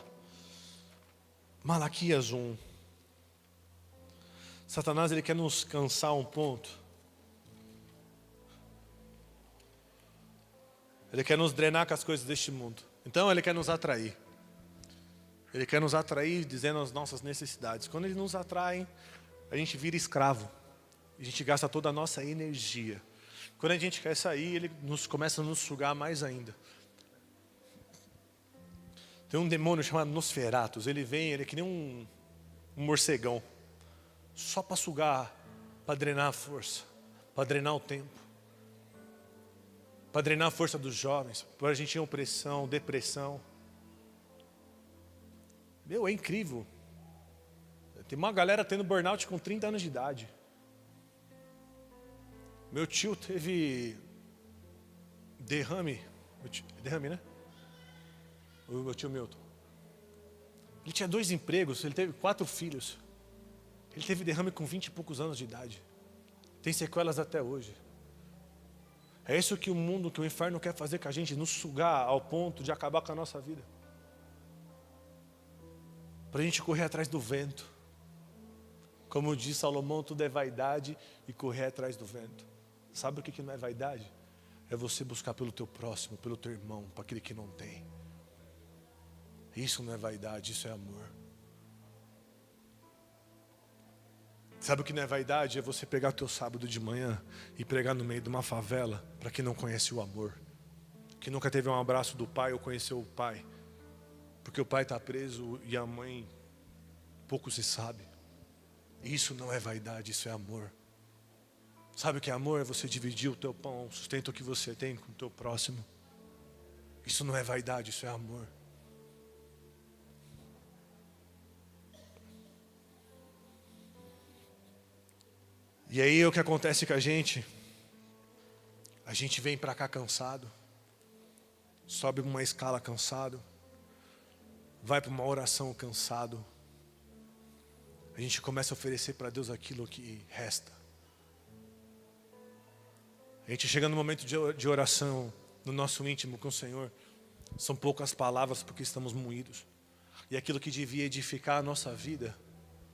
A: Malaquias 1. Satanás ele quer nos cansar um ponto. Ele quer nos drenar com as coisas deste mundo. Então ele quer nos atrair. Ele quer nos atrair dizendo as nossas necessidades. Quando ele nos atrai, a gente vira escravo. A gente gasta toda a nossa energia. Quando a gente quer sair, ele começa a nos sugar mais ainda. Tem um demônio chamado Nosferatus. Ele vem, ele é que nem um morcegão. Só para sugar, para drenar a força, para drenar o tempo. Para drenar a força dos jovens, para a gente ter opressão, depressão. Meu, é incrível. Tem uma galera tendo burnout com 30 anos de idade. Meu tio teve derrame. Derrame, né? O meu tio Milton. Ele tinha 2 empregos, ele teve 4 filhos. Ele teve derrame com 20 e poucos anos de idade. Tem sequelas até hoje. É isso que o mundo, que o inferno quer fazer com a gente, nos sugar ao ponto de acabar com a nossa vida. Para a gente correr atrás do vento. Como diz Salomão, tudo é vaidade e correr atrás do vento. Sabe o que não é vaidade? É você buscar pelo teu próximo, pelo teu irmão, para aquele que não tem. Isso não é vaidade, isso é amor. Sabe o que não é vaidade? É você pegar teu sábado de manhã e pregar no meio de uma favela para quem não conhece o amor. Que nunca teve um abraço do pai ou conheceu o pai. Porque o pai está preso e a mãe pouco se sabe. Isso não é vaidade, isso é amor. Sabe o que é amor? É você dividir o teu pão, o sustento que você tem com o teu próximo. Isso não é vaidade, isso é amor. E aí o que acontece com a gente vem para cá cansado, sobe uma escala cansado, vai para uma oração cansado. A gente começa a oferecer para Deus aquilo que resta. A gente chega no momento de oração, no nosso íntimo com o Senhor, são poucas palavras porque estamos moídos. E aquilo que devia edificar a nossa vida,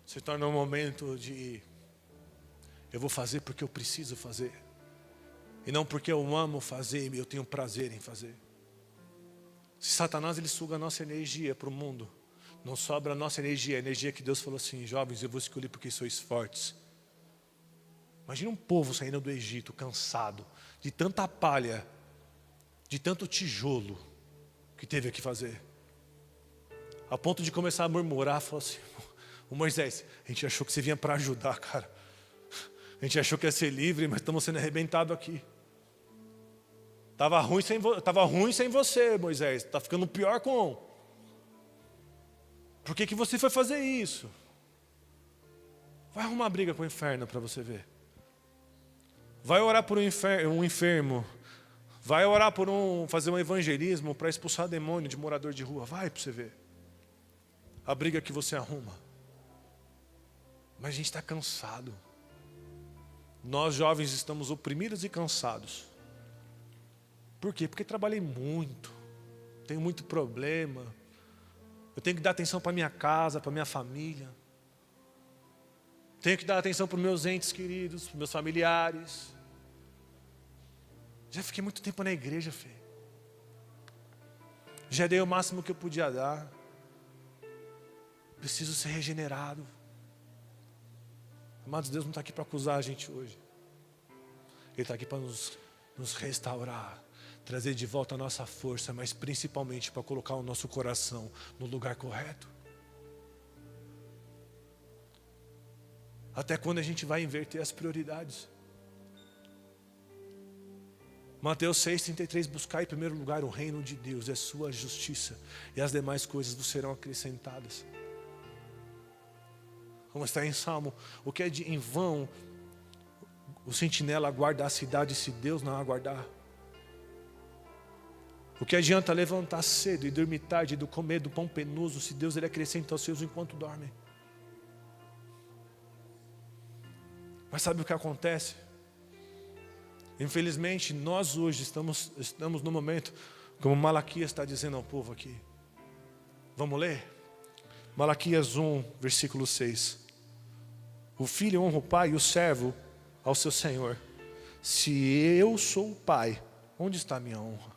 A: se torna um momento de eu vou fazer porque eu preciso fazer. E não porque eu amo fazer e eu tenho prazer em fazer. Se Satanás ele suga a nossa energia para o mundo, não sobra a nossa energia, a energia que Deus falou assim, jovens, eu vou escolher porque sois fortes. Imagina um povo saindo do Egito, cansado, de tanta palha, de tanto tijolo que teve que fazer. A ponto de começar a murmurar, falou assim, ô Moisés, a gente achou que você vinha para ajudar, cara. A gente achou que ia ser livre, mas estamos sendo arrebentados aqui. Estava ruim sem você, Moisés. Está ficando pior com. Por que você foi fazer isso? Vai arrumar briga com o inferno para você ver. Vai orar por um enfermo. Vai orar por fazer um evangelismo para expulsar demônio de morador de rua. Vai para você ver. A briga que você arruma. Mas a gente está cansado. Nós jovens estamos oprimidos e cansados. Por quê? Porque trabalhei muito. Tenho muito problema. Eu tenho que dar atenção para minha casa, para minha família. Tenho que dar atenção para os meus entes queridos, para os meus familiares. Já fiquei muito tempo na igreja, Fê. Já dei o máximo que eu podia dar. Preciso ser regenerado. Amados, Deus não está aqui para acusar a gente hoje. Ele está aqui para nos restaurar, trazer de volta a nossa força, mas principalmente para colocar o nosso coração no lugar correto. Até quando a gente vai inverter as prioridades? Mateus 6,33, buscar em primeiro lugar o reino de Deus e a sua justiça, e as demais coisas vos serão acrescentadas. Como está em Salmo, o que é em vão o sentinela aguardar a cidade se Deus não aguardar? O que adianta levantar cedo e dormir tarde e comer do pão penoso se Deus ele acrescenta aos seus enquanto dormem? Mas sabe o que acontece? Infelizmente, nós hoje estamos no momento, como Malaquias está dizendo ao povo aqui. Vamos ler? Malaquias 1, versículo 6. O filho honra o pai e o servo ao seu senhor. Se eu sou o pai, onde está a minha honra?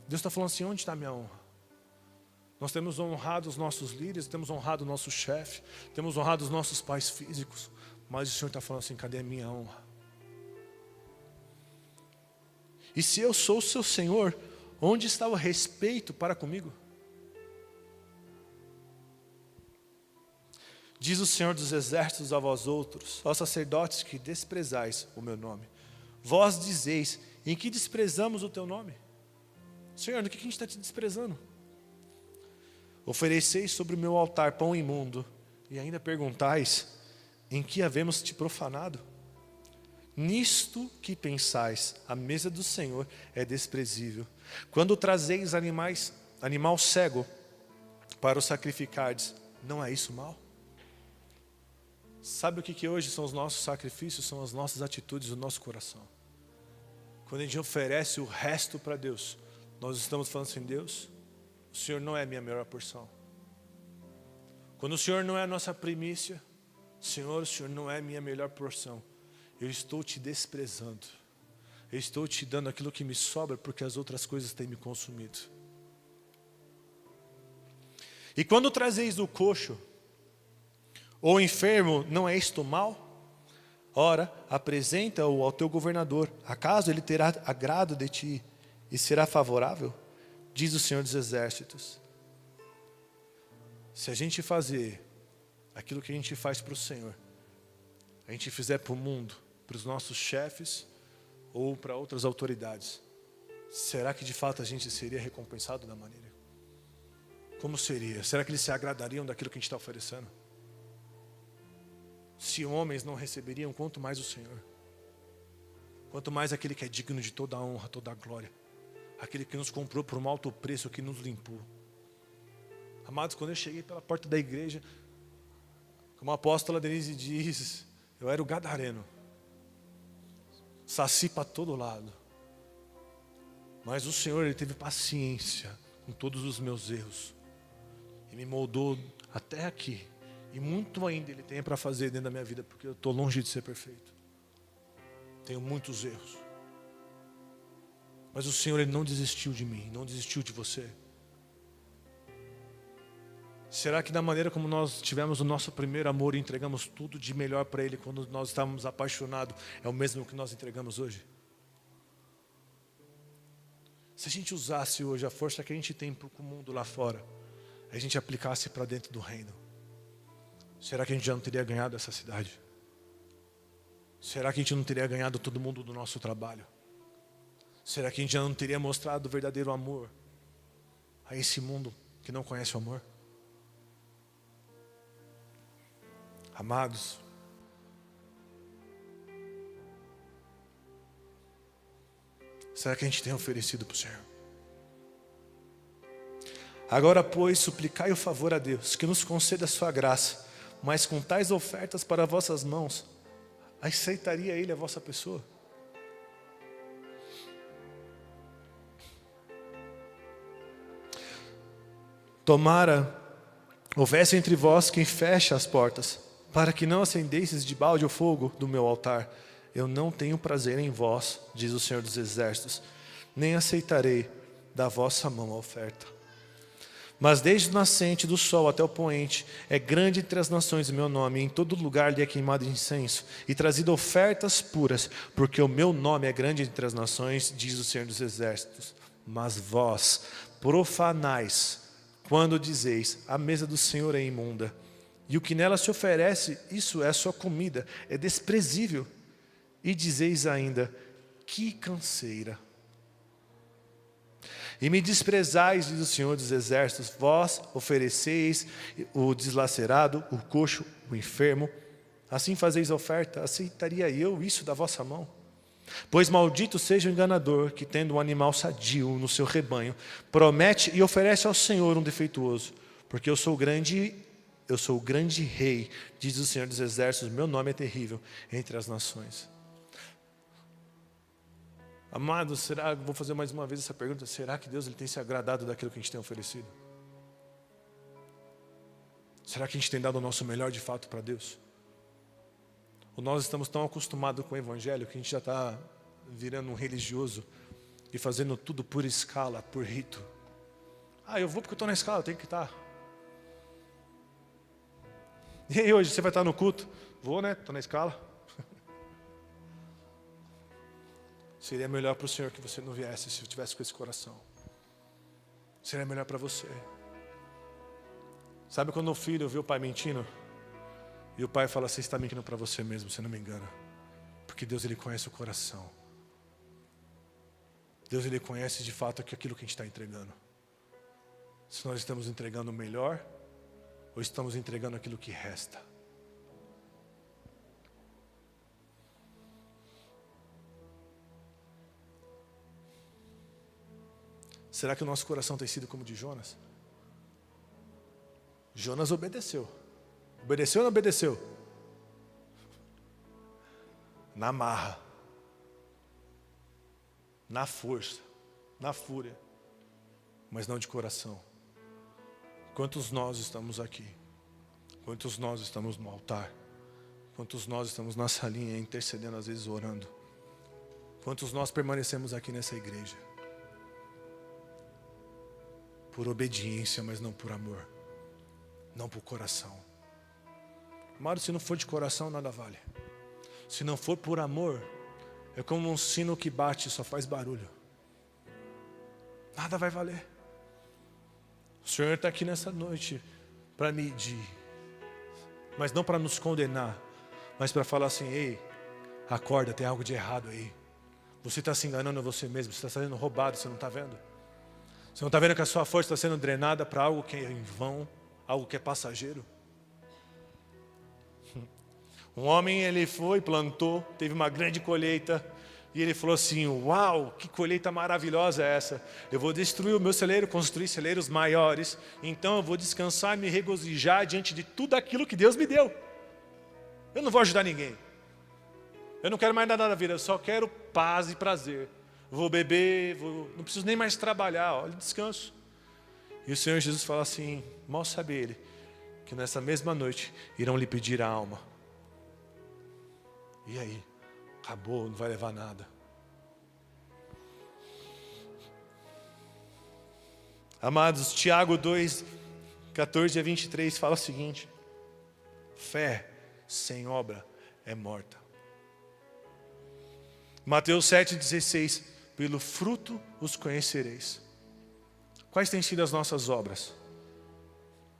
A: Deus está falando assim, onde está a minha honra? Nós temos honrado os nossos líderes, temos honrado o nosso chefe, temos honrado os nossos pais físicos, mas o Senhor está falando assim, cadê a minha honra? E se eu sou o seu Senhor, onde está o respeito para comigo? Diz o Senhor dos exércitos a vós outros, aos sacerdotes que desprezais o meu nome. Vós dizeis, em que desprezamos o teu nome? Senhor, no que a gente está te desprezando? Ofereceis sobre o meu altar pão imundo, e ainda perguntais, em que havemos te profanado? Nisto que pensais, a mesa do Senhor é desprezível. Quando trazeis animal cego para o sacrificardes, não é isso mal? Sabe o que hoje são os nossos sacrifícios? São as nossas atitudes do nosso coração. Quando a gente oferece o resto para Deus, nós estamos falando assim, Deus, o Senhor não é a minha melhor porção. Quando o Senhor não é a nossa primícia, Senhor, o Senhor não é a minha melhor porção. Eu estou te desprezando. Eu estou te dando aquilo que me sobra porque as outras coisas têm me consumido. E quando trazeis o coxo ou enfermo, não é isto mal? Ora, apresenta-o ao teu governador. Acaso ele terá agrado de ti e será favorável? Diz o Senhor dos exércitos. Se a gente fazer aquilo que a gente faz para o Senhor, a gente fizer para o mundo, para os nossos chefes ou para outras autoridades, será que de fato a gente seria recompensado da maneira? Como seria? Será que eles se agradariam daquilo que a gente está oferecendo? Se homens não receberiam, quanto mais o Senhor. Quanto mais aquele que é digno de toda a honra, toda a glória. Aquele que nos comprou por um alto preço, que nos limpou. Amados, quando eu cheguei pela porta da igreja, como a apóstola Denise diz, eu era o gadareno. Saci para todo lado. Mas o Senhor, Ele teve paciência com todos os meus erros. E me moldou até aqui. E muito ainda Ele tem para fazer dentro da minha vida, porque eu estou longe de ser perfeito. Tenho muitos erros. Mas o Senhor, Ele não desistiu de mim, não desistiu de você. Será que da maneira como nós tivemos o nosso primeiro amor e entregamos tudo de melhor para Ele quando nós estávamos apaixonados, é o mesmo que nós entregamos hoje? Se a gente usasse hoje a força que a gente tem para o mundo lá fora, a gente aplicasse para dentro do reino, será que a gente já não teria ganhado essa cidade? Será que a gente não teria ganhado todo mundo do nosso trabalho? Será que a gente já não teria mostrado o verdadeiro amor a esse mundo que não conhece o amor? Amados, será que a gente tem oferecido para o Senhor? Agora, pois, suplicai o favor a Deus, que nos conceda a sua graça, mas com tais ofertas para vossas mãos, aceitaria Ele a vossa pessoa? Tomara houvesse entre vós quem fecha as portas, para que não acendesseis de balde o fogo do meu altar. Eu não tenho prazer em vós, diz o Senhor dos Exércitos, nem aceitarei da vossa mão a oferta. Mas desde o nascente do sol até o poente, é grande entre as nações o meu nome, e em todo lugar lhe é queimado incenso, e trazido ofertas puras, porque o meu nome é grande entre as nações, diz o Senhor dos Exércitos. Mas vós profanais, quando dizeis, a mesa do Senhor é imunda, e o que nela se oferece, isso é a sua comida, é desprezível. E dizeis ainda, que canseira. E me desprezais, diz o Senhor dos Exércitos, vós ofereceis o deslacerado, o coxo, o enfermo. Assim fazeis oferta, aceitaria eu isso da vossa mão? Pois maldito seja o enganador que, tendo um animal sadio no seu rebanho, promete e oferece ao Senhor um defeituoso. Porque eu sou o grande rei, diz o Senhor dos Exércitos, meu nome é terrível entre as nações. Amados, vou fazer mais uma vez essa pergunta, será que Deus ele tem se agradado daquilo que a gente tem oferecido? Será que a gente tem dado o nosso melhor de fato para Deus? Ou nós estamos tão acostumados com o Evangelho que a gente já está virando um religioso e fazendo tudo por escala, por rito. Eu vou porque eu estou na escala, eu tenho que estar. E aí hoje, você vai estar no culto? Vou, né? Estou na escala. Seria melhor para o Senhor que você não viesse se eu tivesse com esse coração. Seria melhor para você. Sabe quando o filho vê o pai mentindo? E o pai fala, você está mentindo para você mesmo, você não me engana. Porque Deus ele conhece o coração. Deus ele conhece de fato aquilo que a gente está entregando. Se nós estamos entregando o melhor, ou estamos entregando aquilo que resta. Será que o nosso coração tem sido como o de Jonas? Jonas obedeceu. Obedeceu ou não obedeceu? Na marra. Na força. Na fúria. Mas não de coração. Quantos nós estamos aqui? Quantos nós estamos no altar? Quantos nós estamos na salinha intercedendo, às vezes orando? Quantos nós permanecemos aqui nessa igreja? Por obediência, mas não por amor. Não por coração. Amado, se não for de coração, nada vale. Se não for por amor, é como um sino que bate e só faz barulho. Nada vai valer. O Senhor está aqui nessa noite para medir, mas não para nos condenar, mas para falar assim, ei, acorda, tem algo de errado aí. Você está se enganando a você mesmo, você está sendo roubado, você não está vendo? Você não está vendo que a sua força está sendo drenada para algo que é em vão, algo que é passageiro? Um homem, ele foi, plantou, teve uma grande colheita, e ele falou assim, uau, que colheita maravilhosa é essa? Eu vou destruir o meu celeiro, construir celeiros maiores, então eu vou descansar e me regozijar diante de tudo aquilo que Deus me deu. Eu não vou ajudar ninguém. Eu não quero mais nada na vida, eu só quero paz e prazer. Vou beber, não preciso nem mais trabalhar, olha, descanso. E o Senhor Jesus fala assim, mal sabe ele, que nessa mesma noite irão lhe pedir a alma. E aí? Acabou, não vai levar nada. Amados, Tiago 2, 14 a 23 fala o seguinte, fé sem obra é morta. Mateus 7,16, pelo fruto os conhecereis. Quais têm sido as nossas obras?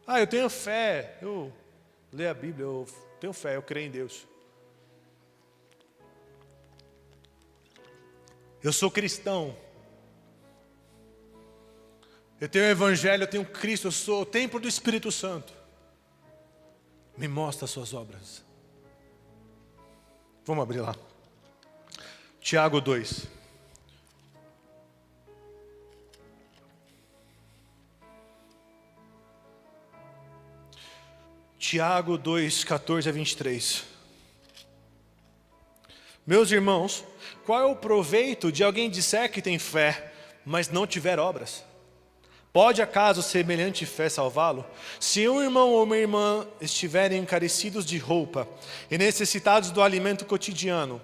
A: Eu tenho fé, eu leio a Bíblia, eu tenho fé, eu creio em Deus. Eu sou cristão. Eu tenho o Evangelho, eu tenho Cristo, eu sou o templo do Espírito Santo. Me mostra as suas obras. Vamos abrir lá. Tiago 2. Tiago 2, 14 a 23. Meus irmãos, qual é o proveito de alguém disser que tem fé, mas não tiver obras? Pode acaso semelhante fé salvá-lo? Se um irmão ou uma irmã estiverem encarecidos de roupa e necessitados do alimento cotidiano,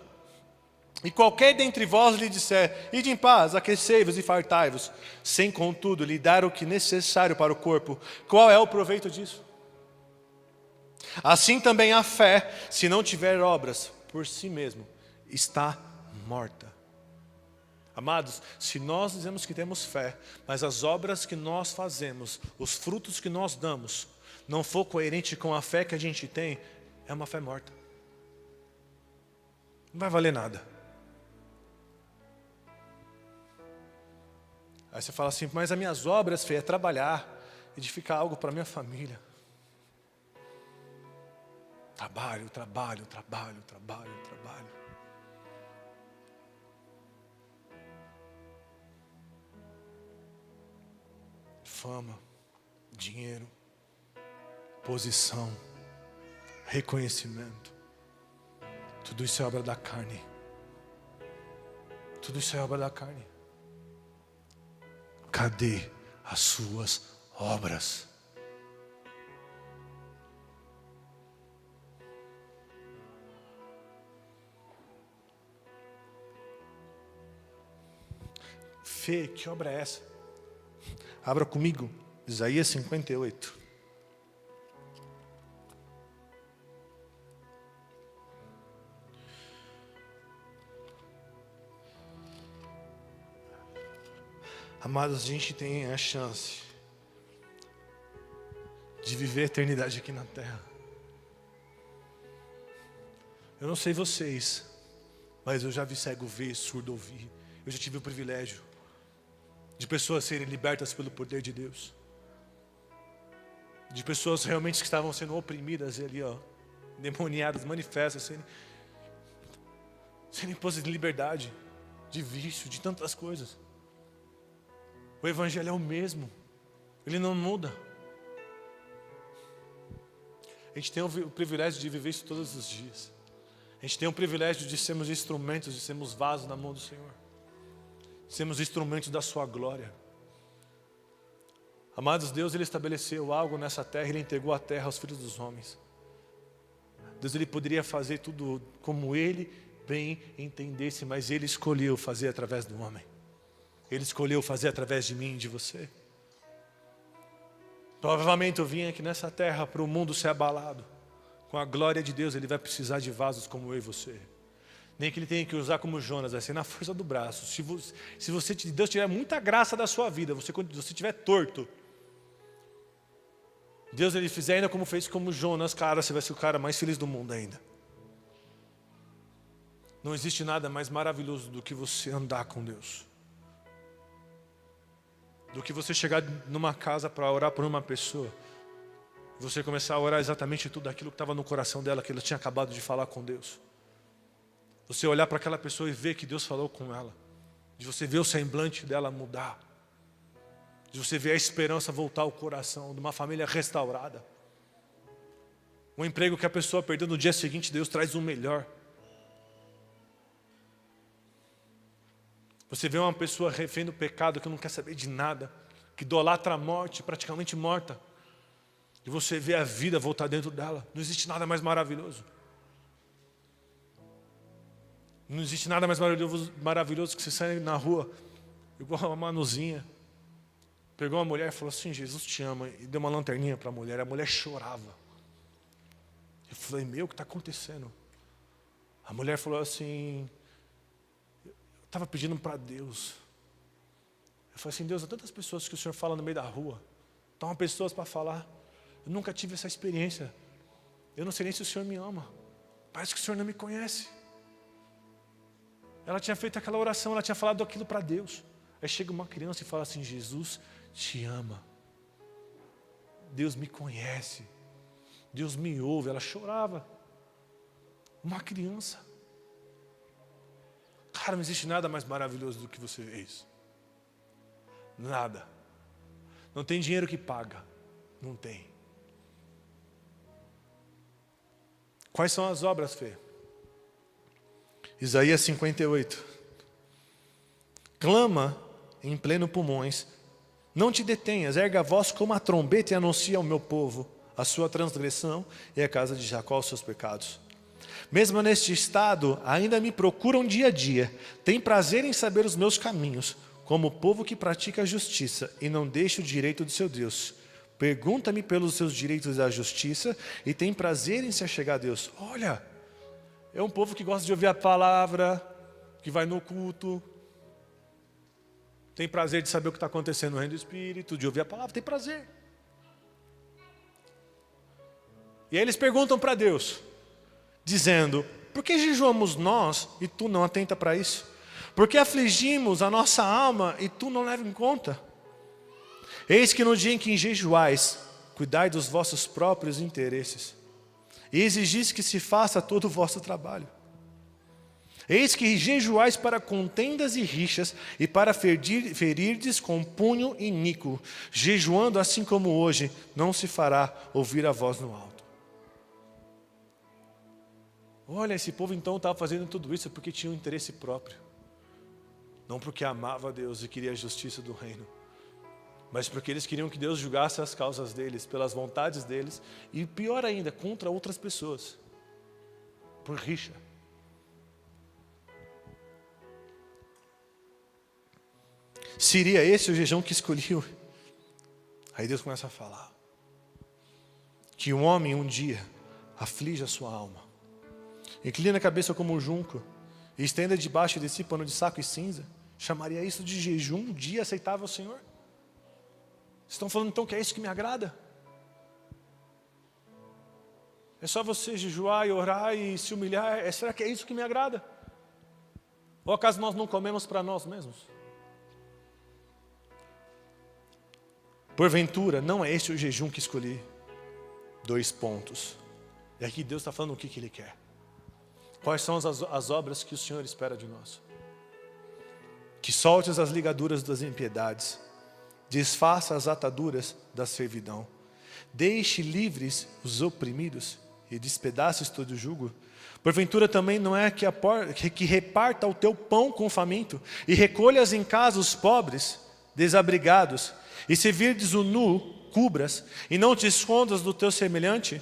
A: e qualquer dentre vós lhe disser, ide em paz, aquecei-vos e fartai-vos, sem contudo lhe dar o que é necessário para o corpo, qual é o proveito disso? Assim também a fé, se não tiver obras, por si mesmo, está morta. Amados, se nós dizemos que temos fé, mas as obras que nós fazemos, os frutos que nós damos, não for coerente com a fé que a gente tem, é uma fé morta. Não vai valer nada. Aí você fala assim, mas as minhas obras, Fê, é trabalhar, edificar algo para a minha família. Trabalho, trabalho, trabalho, trabalho, trabalho. Fama, dinheiro, posição, reconhecimento. Tudo isso é obra da carne. Tudo isso é obra da carne. Cadê as suas obras? Fê, que obra é essa? Abra comigo, Isaías 58. Amados, a gente tem a chance de viver a eternidade aqui na terra. Eu não sei vocês, mas eu já vi cego ver, surdo ouvir. Eu já tive o privilégio de pessoas serem libertas pelo poder de Deus. De pessoas realmente que estavam sendo oprimidas ali, endemoniadas, manifestas, sendo impostas de liberdade, de vício, de tantas coisas. O Evangelho é o mesmo, ele não muda. A gente tem o privilégio de viver isso todos os dias. A gente tem o privilégio de sermos instrumentos, de sermos vasos na mão do Senhor. Sermos instrumentos da sua glória. Amados, Deus ele estabeleceu algo nessa terra, ele entregou a terra aos filhos dos homens. Deus ele poderia fazer tudo como ele bem entendesse, mas ele escolheu fazer através do homem. Ele escolheu fazer através de mim e de você. Provavelmente eu vim aqui nessa terra para o mundo ser abalado. Com a glória de Deus ele vai precisar de vasos como eu e você. Nem que ele tenha que usar como Jonas, vai ser na força do braço. Se Deus tiver muita graça da sua vida, você estiver torto, Deus ele fizer ainda como fez como Jonas, cara, você vai ser o cara mais feliz do mundo ainda. Não existe nada mais maravilhoso do que você andar com Deus. Do que você chegar numa casa para orar por uma pessoa, você começar a orar exatamente tudo aquilo que estava no coração dela, que ela tinha acabado de falar com Deus. Você olhar para aquela pessoa e ver que Deus falou com ela. De você ver o semblante dela mudar. De você ver a esperança voltar ao coração. De uma família restaurada. Um emprego que a pessoa perdeu no dia seguinte, Deus traz o melhor. Você vê uma pessoa refém do pecado, que não quer saber de nada. Que idolatra a morte, praticamente morta. E você vê a vida voltar dentro dela. Não existe nada mais maravilhoso. Não existe nada mais maravilhoso que você sair na rua, igual uma Manuzinha. Pegou uma mulher e falou assim, Jesus te ama. E deu uma lanterninha para a mulher. A mulher chorava. Eu falei, o que está acontecendo? A mulher falou assim, eu estava pedindo para Deus. Eu falei assim, Deus, há tantas pessoas que o Senhor fala no meio da rua. Estão pessoas para falar. Eu nunca tive essa experiência. Eu não sei nem se o Senhor me ama. Parece que o Senhor não me conhece. Ela tinha feito aquela oração, ela tinha falado aquilo para Deus. Aí chega uma criança e fala assim: Jesus te ama. Deus me conhece. Deus me ouve. Ela chorava. Uma criança. Cara, não existe nada mais maravilhoso do que você fez. Nada. Não tem dinheiro que paga. Não tem. Quais são as obras, Fê? Isaías 58. Clama em pleno pulmões. Não te detenhas, erga a voz como a trombeta e anuncia ao meu povo a sua transgressão e a casa de Jacó os seus pecados. Mesmo neste estado, ainda me procuram dia a dia, têm prazer em saber os meus caminhos, como o povo que pratica a justiça e não deixa o direito do seu Deus. Pergunta-me pelos seus direitos da justiça e tem prazer em se achegar a Deus. Olha, é um povo que gosta de ouvir a palavra, que vai no culto, tem prazer de saber o que está acontecendo no reino do Espírito, de ouvir a palavra, tem prazer. E aí eles perguntam para Deus, dizendo: por que jejuamos nós e tu não atenta para isso? Por que afligimos a nossa alma e tu não leva em conta? Eis que no dia em que jejuais, cuidai dos vossos próprios interesses, e exigis que se faça todo o vosso trabalho. Eis que jejuais para contendas e rixas, e para ferirdes com punho iníquo, jejuando assim como hoje, não se fará ouvir a voz no alto. Olha, esse povo então estava fazendo tudo isso porque tinha um interesse próprio. Não porque amava a Deus e queria a justiça do reino, mas porque eles queriam que Deus julgasse as causas deles, pelas vontades deles, e pior ainda, contra outras pessoas, por rixa. Seria esse o jejum que escolhiu? Aí Deus começa a falar que um homem um dia aflige a sua alma, inclina a cabeça como um junco e estenda debaixo de si pano de saco e cinza. Chamaria isso de jejum, um dia aceitável ao Senhor? Vocês estão falando então que é isso que me agrada? É só você jejuar e orar e se humilhar? Será que é isso que me agrada? Ou acaso nós não comemos para nós mesmos? Porventura, não é este o jejum que escolhi? 2 pontos. E aqui Deus está falando o que Ele quer. Quais são as obras que o Senhor espera de nós? Que soltes as ligaduras das impiedades, desfaça as ataduras da servidão, deixe livres os oprimidos e despedaces todo o jugo. Porventura também não é que reparta o teu pão com o faminto e recolhas em casa os pobres, desabrigados, e se virdes o nu, cubras, e não te escondas do teu semelhante?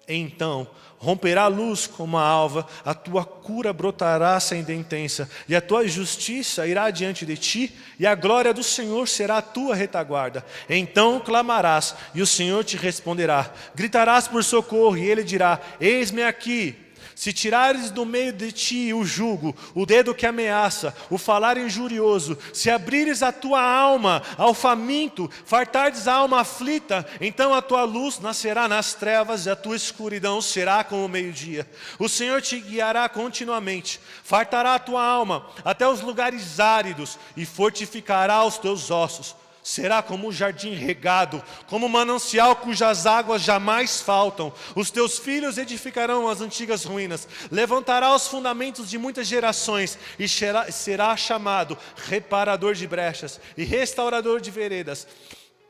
A: Então romperá a luz como a alva, a tua cura brotará sem intensa, e a tua justiça irá diante de ti, e a glória do Senhor será a tua retaguarda. Então clamarás, e o Senhor te responderá. Gritarás por socorro, e Ele dirá: eis-me aqui. Se tirares do meio de ti o jugo, o dedo que ameaça, o falar injurioso, se abrires a tua alma ao faminto, fartardes a alma aflita, então a tua luz nascerá nas trevas e a tua escuridão será como o meio-dia. O Senhor te guiará continuamente, fartará a tua alma até os lugares áridos e fortificará os teus ossos. Será como um jardim regado, como um manancial cujas águas jamais faltam. Os teus filhos edificarão as antigas ruínas. Levantará os fundamentos de muitas gerações e será chamado reparador de brechas e restaurador de veredas,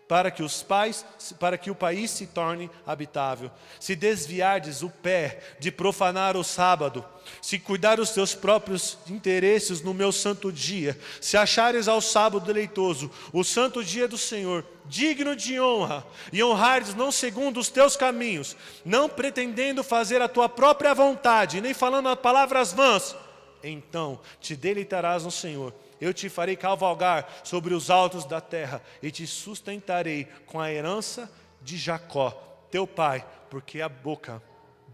A: para que o país se torne habitável. Se desviardes o pé de profanar o sábado, se cuidar dos teus próprios interesses no meu santo dia, se achares ao sábado deleitoso, o santo dia do Senhor, digno de honra, e honrares não segundo os teus caminhos, não pretendendo fazer a tua própria vontade, nem falando palavras vãs, então te deleitarás no Senhor. Eu te farei cavalgar sobre os altos da terra e te sustentarei com a herança de Jacó, teu pai, porque a boca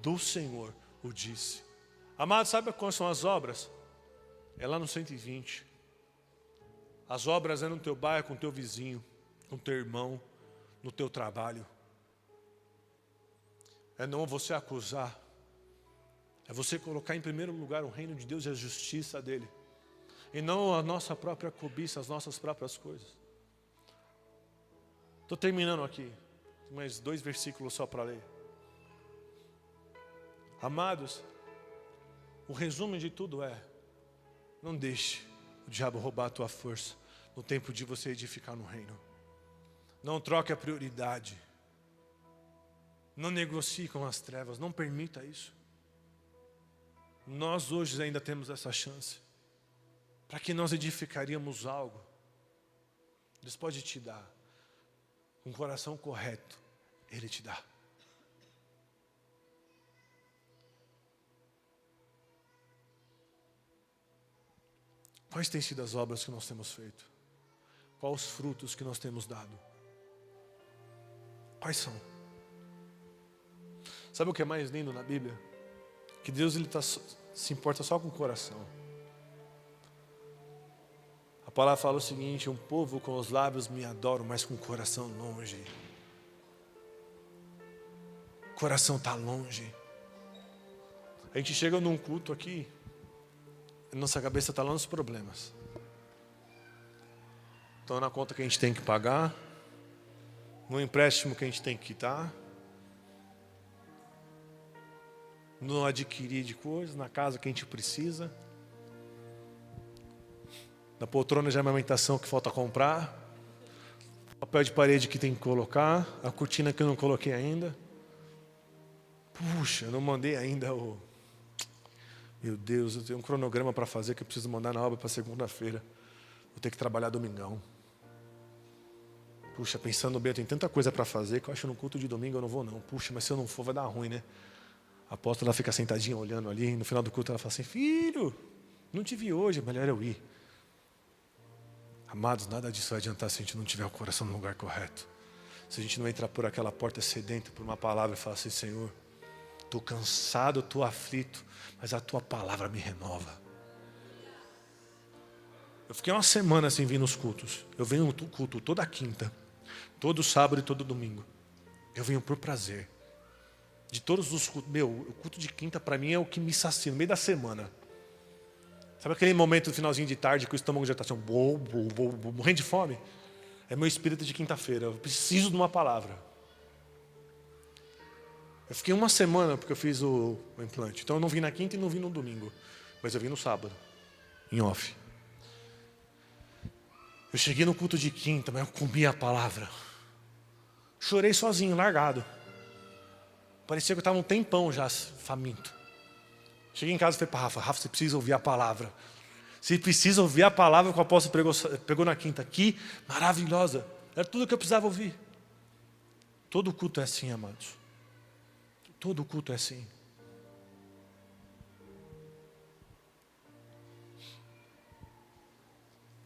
A: do Senhor o disse. Amado, sabe quais são as obras? É lá no 120. As obras é no teu bairro, com o teu vizinho, com o teu irmão, no teu trabalho. É não você acusar, É você colocar em primeiro lugar o reino de Deus e a justiça dele. E não a nossa própria cobiça, as nossas próprias coisas. Estou terminando aqui. Mais 2 versículos só para ler. Amados, o resumo de tudo é: não deixe o diabo roubar a tua força no tempo de você edificar no reino. Não troque a prioridade. Não negocie com as trevas. Não permita isso. Nós hoje ainda temos essa chance. Para que nós edificaríamos algo, Deus pode te dar. Um coração correto, Ele te dá. Quais têm sido as obras que nós temos feito? Quais os frutos que nós temos dado? Quais são? Sabe o que é mais lindo na Bíblia? Que Deus se importa só com o coração. A palavra fala o seguinte: um povo com os lábios me adoram, mas com o coração longe. O coração está longe. A gente chega num culto aqui, nossa cabeça está lá nos problemas. Então na conta que a gente tem que pagar, no empréstimo que a gente tem que quitar, no adquirir de coisas, na casa que a gente precisa, na poltrona de amamentação que falta comprar, papel de parede que tem que colocar, a cortina que eu não coloquei ainda. Puxa, eu não mandei ainda o... Meu Deus, eu tenho um cronograma para fazer que eu preciso mandar na obra para segunda-feira. Vou ter que trabalhar domingão. Puxa, pensando bem, eu tenho tanta coisa para fazer que eu acho que no culto de domingo eu não vou não. Puxa, mas se eu não for vai dar ruim, né? A apóstola fica sentadinha olhando ali, e no final do culto ela fala assim: filho, não te vi hoje, melhor eu ir. Amados, nada disso vai adiantar se a gente não tiver o coração no lugar correto. Se a gente não entrar por aquela porta sedenta, por uma palavra e falar assim: Senhor, estou cansado, estou aflito, mas a tua palavra me renova. Eu fiquei uma semana sem vir nos cultos. Eu venho no culto toda quinta, todo sábado e todo domingo. Eu venho por prazer. De todos os cultos, o culto de quinta para mim é o que me sacia no meio da semana. Sabe aquele momento no finalzinho de tarde que o estômago já está assim, morrendo de fome? É meu espírito de quinta-feira. Eu preciso de uma palavra. Eu fiquei uma semana porque eu fiz o implante. Então eu não vim na quinta e não vim no domingo. Mas eu vim no sábado, em off. Eu cheguei no culto de quinta, mas eu comi a palavra. Chorei sozinho, largado. Parecia que eu estava um tempão já faminto. Cheguei em casa e falei para Rafa, você precisa ouvir a palavra. Você precisa ouvir a palavra que o apóstolo pegou na quinta. Que maravilhosa. Era tudo o que eu precisava ouvir. Todo culto é assim, amados. Todo culto é assim.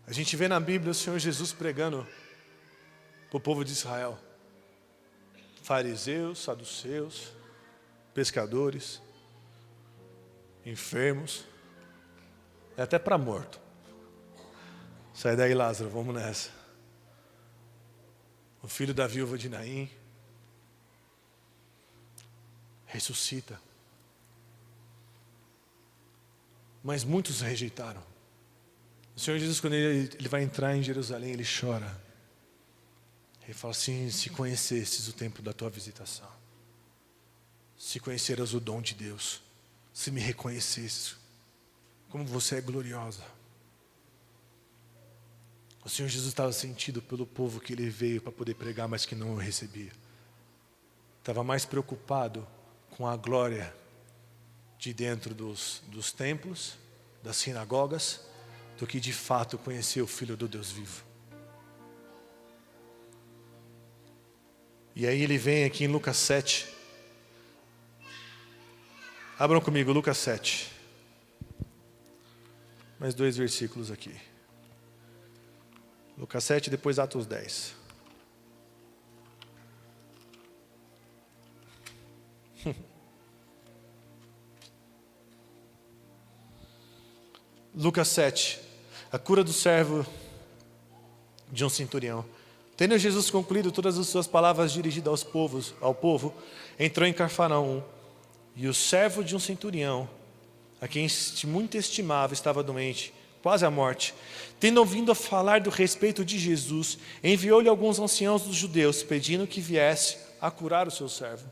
A: A gente vê na Bíblia o Senhor Jesus pregando para o povo de Israel. Fariseus, saduceus, pescadores, enfermos, até para morto. Sai daí, Lázaro, vamos nessa. O filho da viúva de Naim ressuscita. Mas muitos rejeitaram. O Senhor Jesus, quando ele vai entrar em Jerusalém, ele chora. Ele fala assim: se conhecesses o tempo da tua visitação, se conheceras o dom de Deus, se me reconhecesses, como você é gloriosa. O Senhor Jesus estava sentido pelo povo que ele veio para poder pregar, mas que não o recebia. Estava mais preocupado com a glória de dentro dos templos, das sinagogas, do que de fato conhecer o Filho do Deus vivo. E aí ele vem aqui em Lucas 7. Abram comigo, Lucas 7. Mais 2 versículos aqui. Lucas 7, depois Atos 10. Lucas 7. A cura do servo de um centurião. Tendo Jesus concluído todas as suas palavras dirigidas ao povo, entrou em Cafarnaum. E o servo de um centurião, a quem muito estimava, estava doente, quase à morte. Tendo ouvido falar do respeito de Jesus, enviou-lhe alguns anciãos dos judeus, pedindo que viesse a curar o seu servo.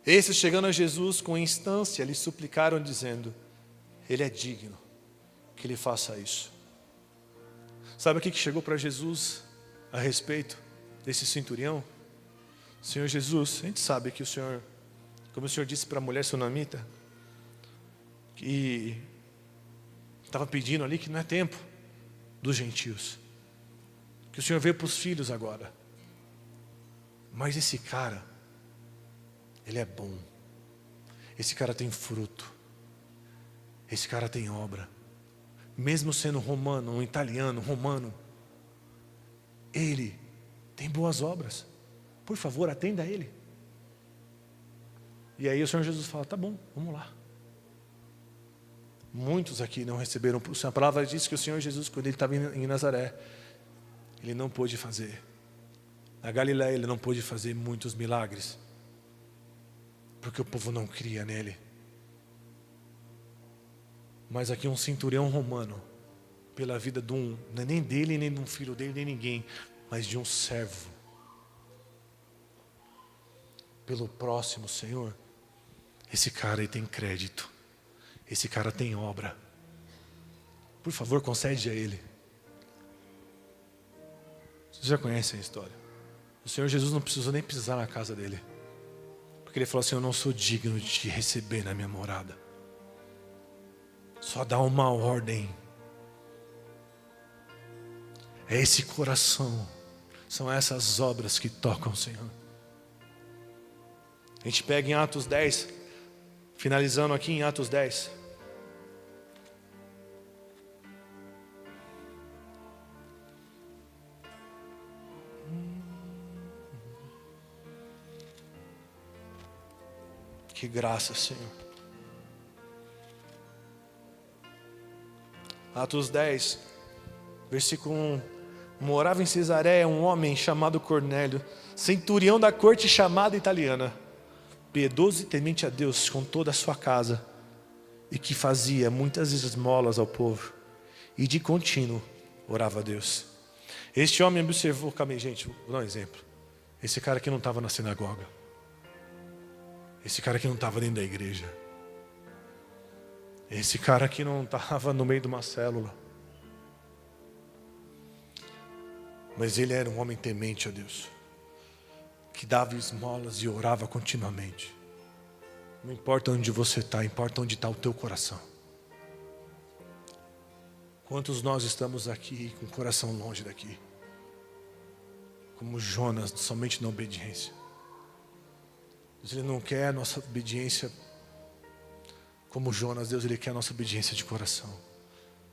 A: Esses, chegando a Jesus com instância, lhe suplicaram, dizendo: ele é digno que ele faça isso. Sabe o que chegou para Jesus a respeito desse centurião? Senhor Jesus, a gente sabe que o Senhor, como o Senhor disse para a mulher sunamita, que estava pedindo ali que não é tempo dos gentios, que o Senhor veio para os filhos agora. Mas esse cara, ele é bom, esse cara tem fruto, esse cara tem obra, mesmo sendo romano, um italiano, romano, ele tem boas obras, por favor, atenda a ele. E aí o Senhor Jesus fala: tá bom, vamos lá. Muitos aqui não receberam. A palavra diz que o Senhor Jesus, quando ele estava em Nazaré, ele não pôde fazer. Na Galiléia ele não pôde fazer muitos milagres, porque o povo não cria nele. Mas aqui um centurião romano, pela vida de um, não é nem dele, nem de um filho dele, nem ninguém, mas de um servo, pelo próximo, Senhor, esse cara aí tem crédito, esse cara tem obra, por favor concede a ele. Vocês já conhecem a história. O Senhor Jesus não precisou nem pisar na casa dele, porque ele falou assim: eu não sou digno de te receber na minha morada. Só dá uma ordem. É esse coração, são essas obras que tocam o Senhor. A gente pega em Atos 10, finalizando aqui em Atos 10. Que graça, Senhor. Atos 10, versículo 1. Morava em Cesareia um homem chamado Cornélio, centurião da corte chamada italiana, piedoso e temente a Deus com toda a sua casa, e que fazia muitas esmolas ao povo, e de contínuo orava a Deus. Este homem observou, gente, vou dar um exemplo. Esse cara aqui não estava na sinagoga. Esse cara aqui não estava dentro da igreja. Esse cara aqui não estava no meio de uma célula. Mas ele era um homem temente a Deus, que dava esmolas e orava continuamente. Não importa onde você está, importa onde está o teu coração. Quantos nós estamos aqui com o coração longe daqui? Como Jonas, somente na obediência. Deus, Ele não quer a nossa obediência como Jonas. Deus, Ele quer a nossa obediência de coração.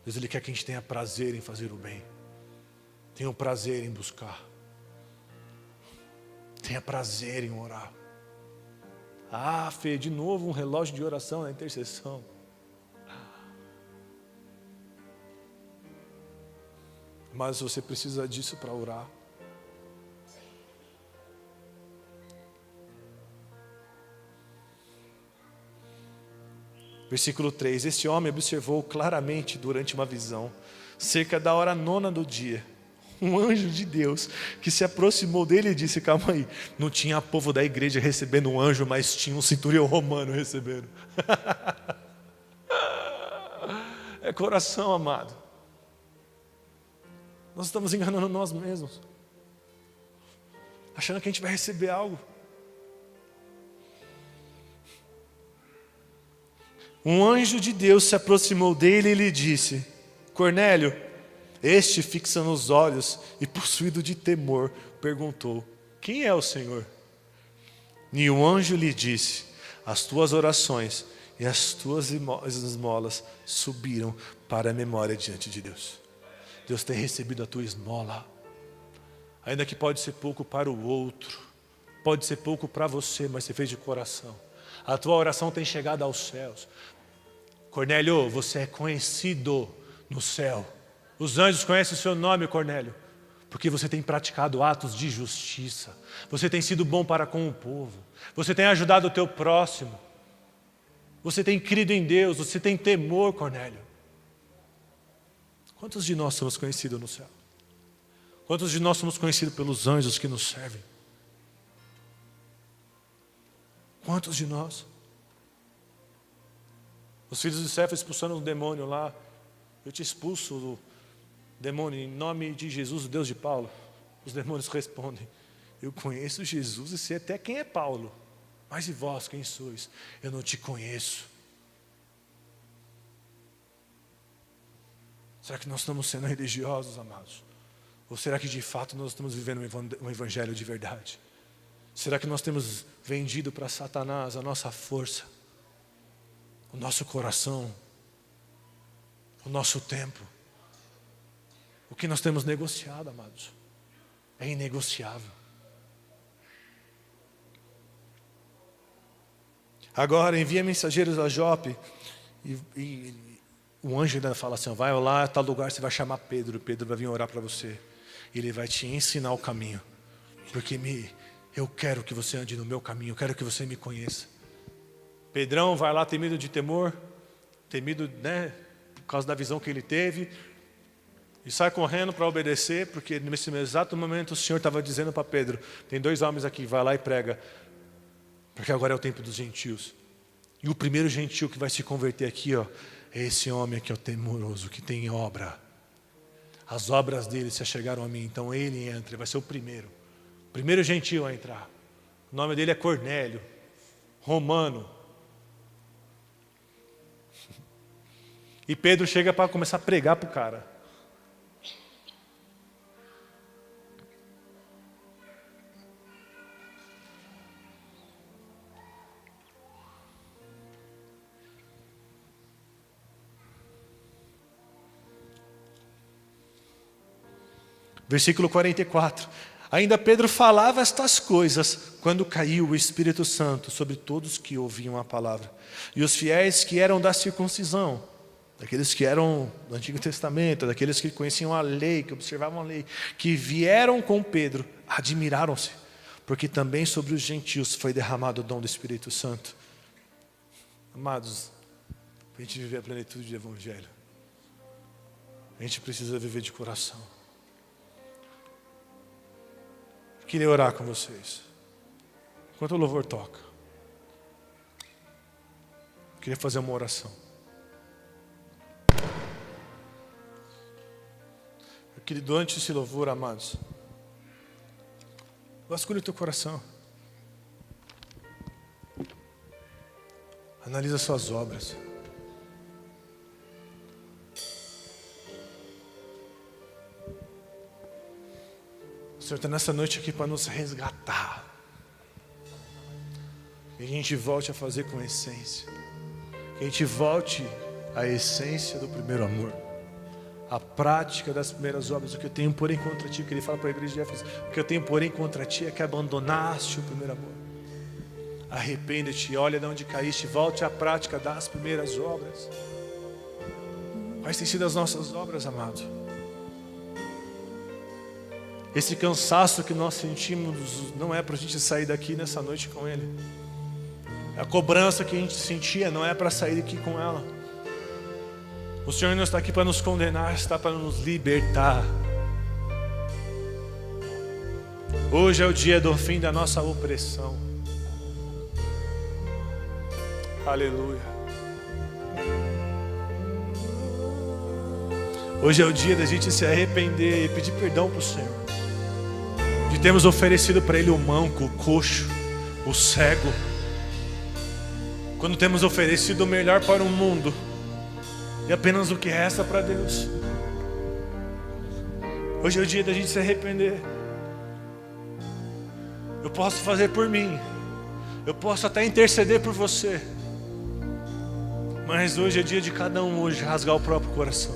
A: Deus, Ele quer que a gente tenha prazer em fazer o bem. Tenha prazer em buscar. Tenha prazer em orar. Ah, Fê, de novo um relógio de oração na intercessão. Mas você precisa disso para orar. Versículo 3. Este homem observou claramente durante uma visão, cerca da hora 9 do dia, um anjo de Deus que se aproximou dele e disse: calma aí, não tinha povo da igreja recebendo um anjo, mas tinha um centurião romano recebendo. É coração, amado. Nós estamos enganando nós mesmos, achando que a gente vai receber algo. Um anjo de Deus se aproximou dele e lhe disse: Cornélio. Este, fixando os olhos e possuído de temor, perguntou: quem é o Senhor? E o anjo lhe disse: as tuas orações e as tuas esmolas subiram para a memória diante de Deus. Deus tem recebido a tua esmola, ainda que pode ser pouco para o outro, pode ser pouco para você, mas você fez de coração. A tua oração tem chegado aos céus. Cornélio, você é conhecido no céu. Os anjos conhecem o seu nome, Cornélio, Porque você tem praticado atos de justiça. Você tem sido bom para com o povo. Você tem ajudado o teu próximo. Você tem crido em Deus. Você tem temor, Cornélio. Quantos de nós somos conhecidos no céu? Quantos de nós somos conhecidos pelos anjos que nos servem? Quantos de nós? Os filhos de Cefas expulsando um demônio lá. Eu te expulso do demônio em nome de Jesus, o Deus de Paulo. Os demônios respondem: eu conheço Jesus e sei até quem é Paulo. Mas e vós, quem sois? Eu não te conheço. Será que nós estamos sendo religiosos, amados? Ou será que de fato nós estamos vivendo um evangelho de verdade? Será que nós temos vendido para Satanás a nossa força, o nosso coração, o nosso tempo? O que nós temos negociado, amados, é inegociável. Agora envia mensageiros a Jope e o anjo ainda fala assim: vai lá a tal lugar, você vai chamar Pedro. Pedro vai vir orar para você. Ele vai te ensinar o caminho. Porque eu quero que você ande no meu caminho. Eu quero que você me conheça. Pedrão vai lá temido de temor. Temido, né, por causa da visão que ele teve. E sai correndo para obedecer. Porque nesse exato momento o Senhor estava dizendo para Pedro: tem 2 homens aqui, vai lá e prega. Porque agora é o tempo dos gentios. E o primeiro gentio que vai se converter aqui, ó, é esse homem aqui, ó, temoroso, que tem obra. As obras dele se achegaram a mim, então ele entra, ele vai ser o primeiro gentio a entrar. O nome dele é Cornélio, romano. E Pedro chega para começar a pregar para o cara. Versículo 44. Ainda Pedro falava estas coisas quando caiu o Espírito Santo sobre todos que ouviam a palavra. E os fiéis que eram da circuncisão, daqueles que eram do Antigo Testamento, daqueles que conheciam a lei, que observavam a lei, que vieram com Pedro, admiraram-se, porque também sobre os gentios foi derramado o dom do Espírito Santo. Amados, para a gente viver a plenitude do Evangelho, a gente precisa viver de coração. Queria orar com vocês. Enquanto o louvor toca, queria fazer uma oração. Eu queria, durante esse louvor, amados, vasculhe o teu coração. Analisa suas obras. O Senhor está nessa noite aqui para nos resgatar. Que a gente volte a fazer com essência. Que a gente volte à essência do primeiro amor. A prática das primeiras obras. O que eu tenho porém contra ti, que ele fala para a igreja de Éfeso, o que eu tenho porém contra ti é que abandonaste o primeiro amor. Arrepende-te, olha de onde caíste, volte à prática das primeiras obras. Quais têm sido as nossas obras, amado? Esse cansaço que nós sentimos não é para a gente sair daqui nessa noite com Ele. A cobrança que a gente sentia não é para sair daqui com ela. O Senhor não está aqui para nos condenar, está para nos libertar. Hoje é o dia do fim da nossa opressão. Aleluia. Hoje é o dia da gente se arrepender e pedir perdão para o Senhor. De termos oferecido para Ele o manco, o coxo, o cego. Quando temos oferecido o melhor para o mundo e apenas o que resta para Deus. Hoje é o dia da gente se arrepender. Eu posso fazer por mim, eu posso até interceder por você, mas hoje é dia de cada um hoje rasgar o próprio coração.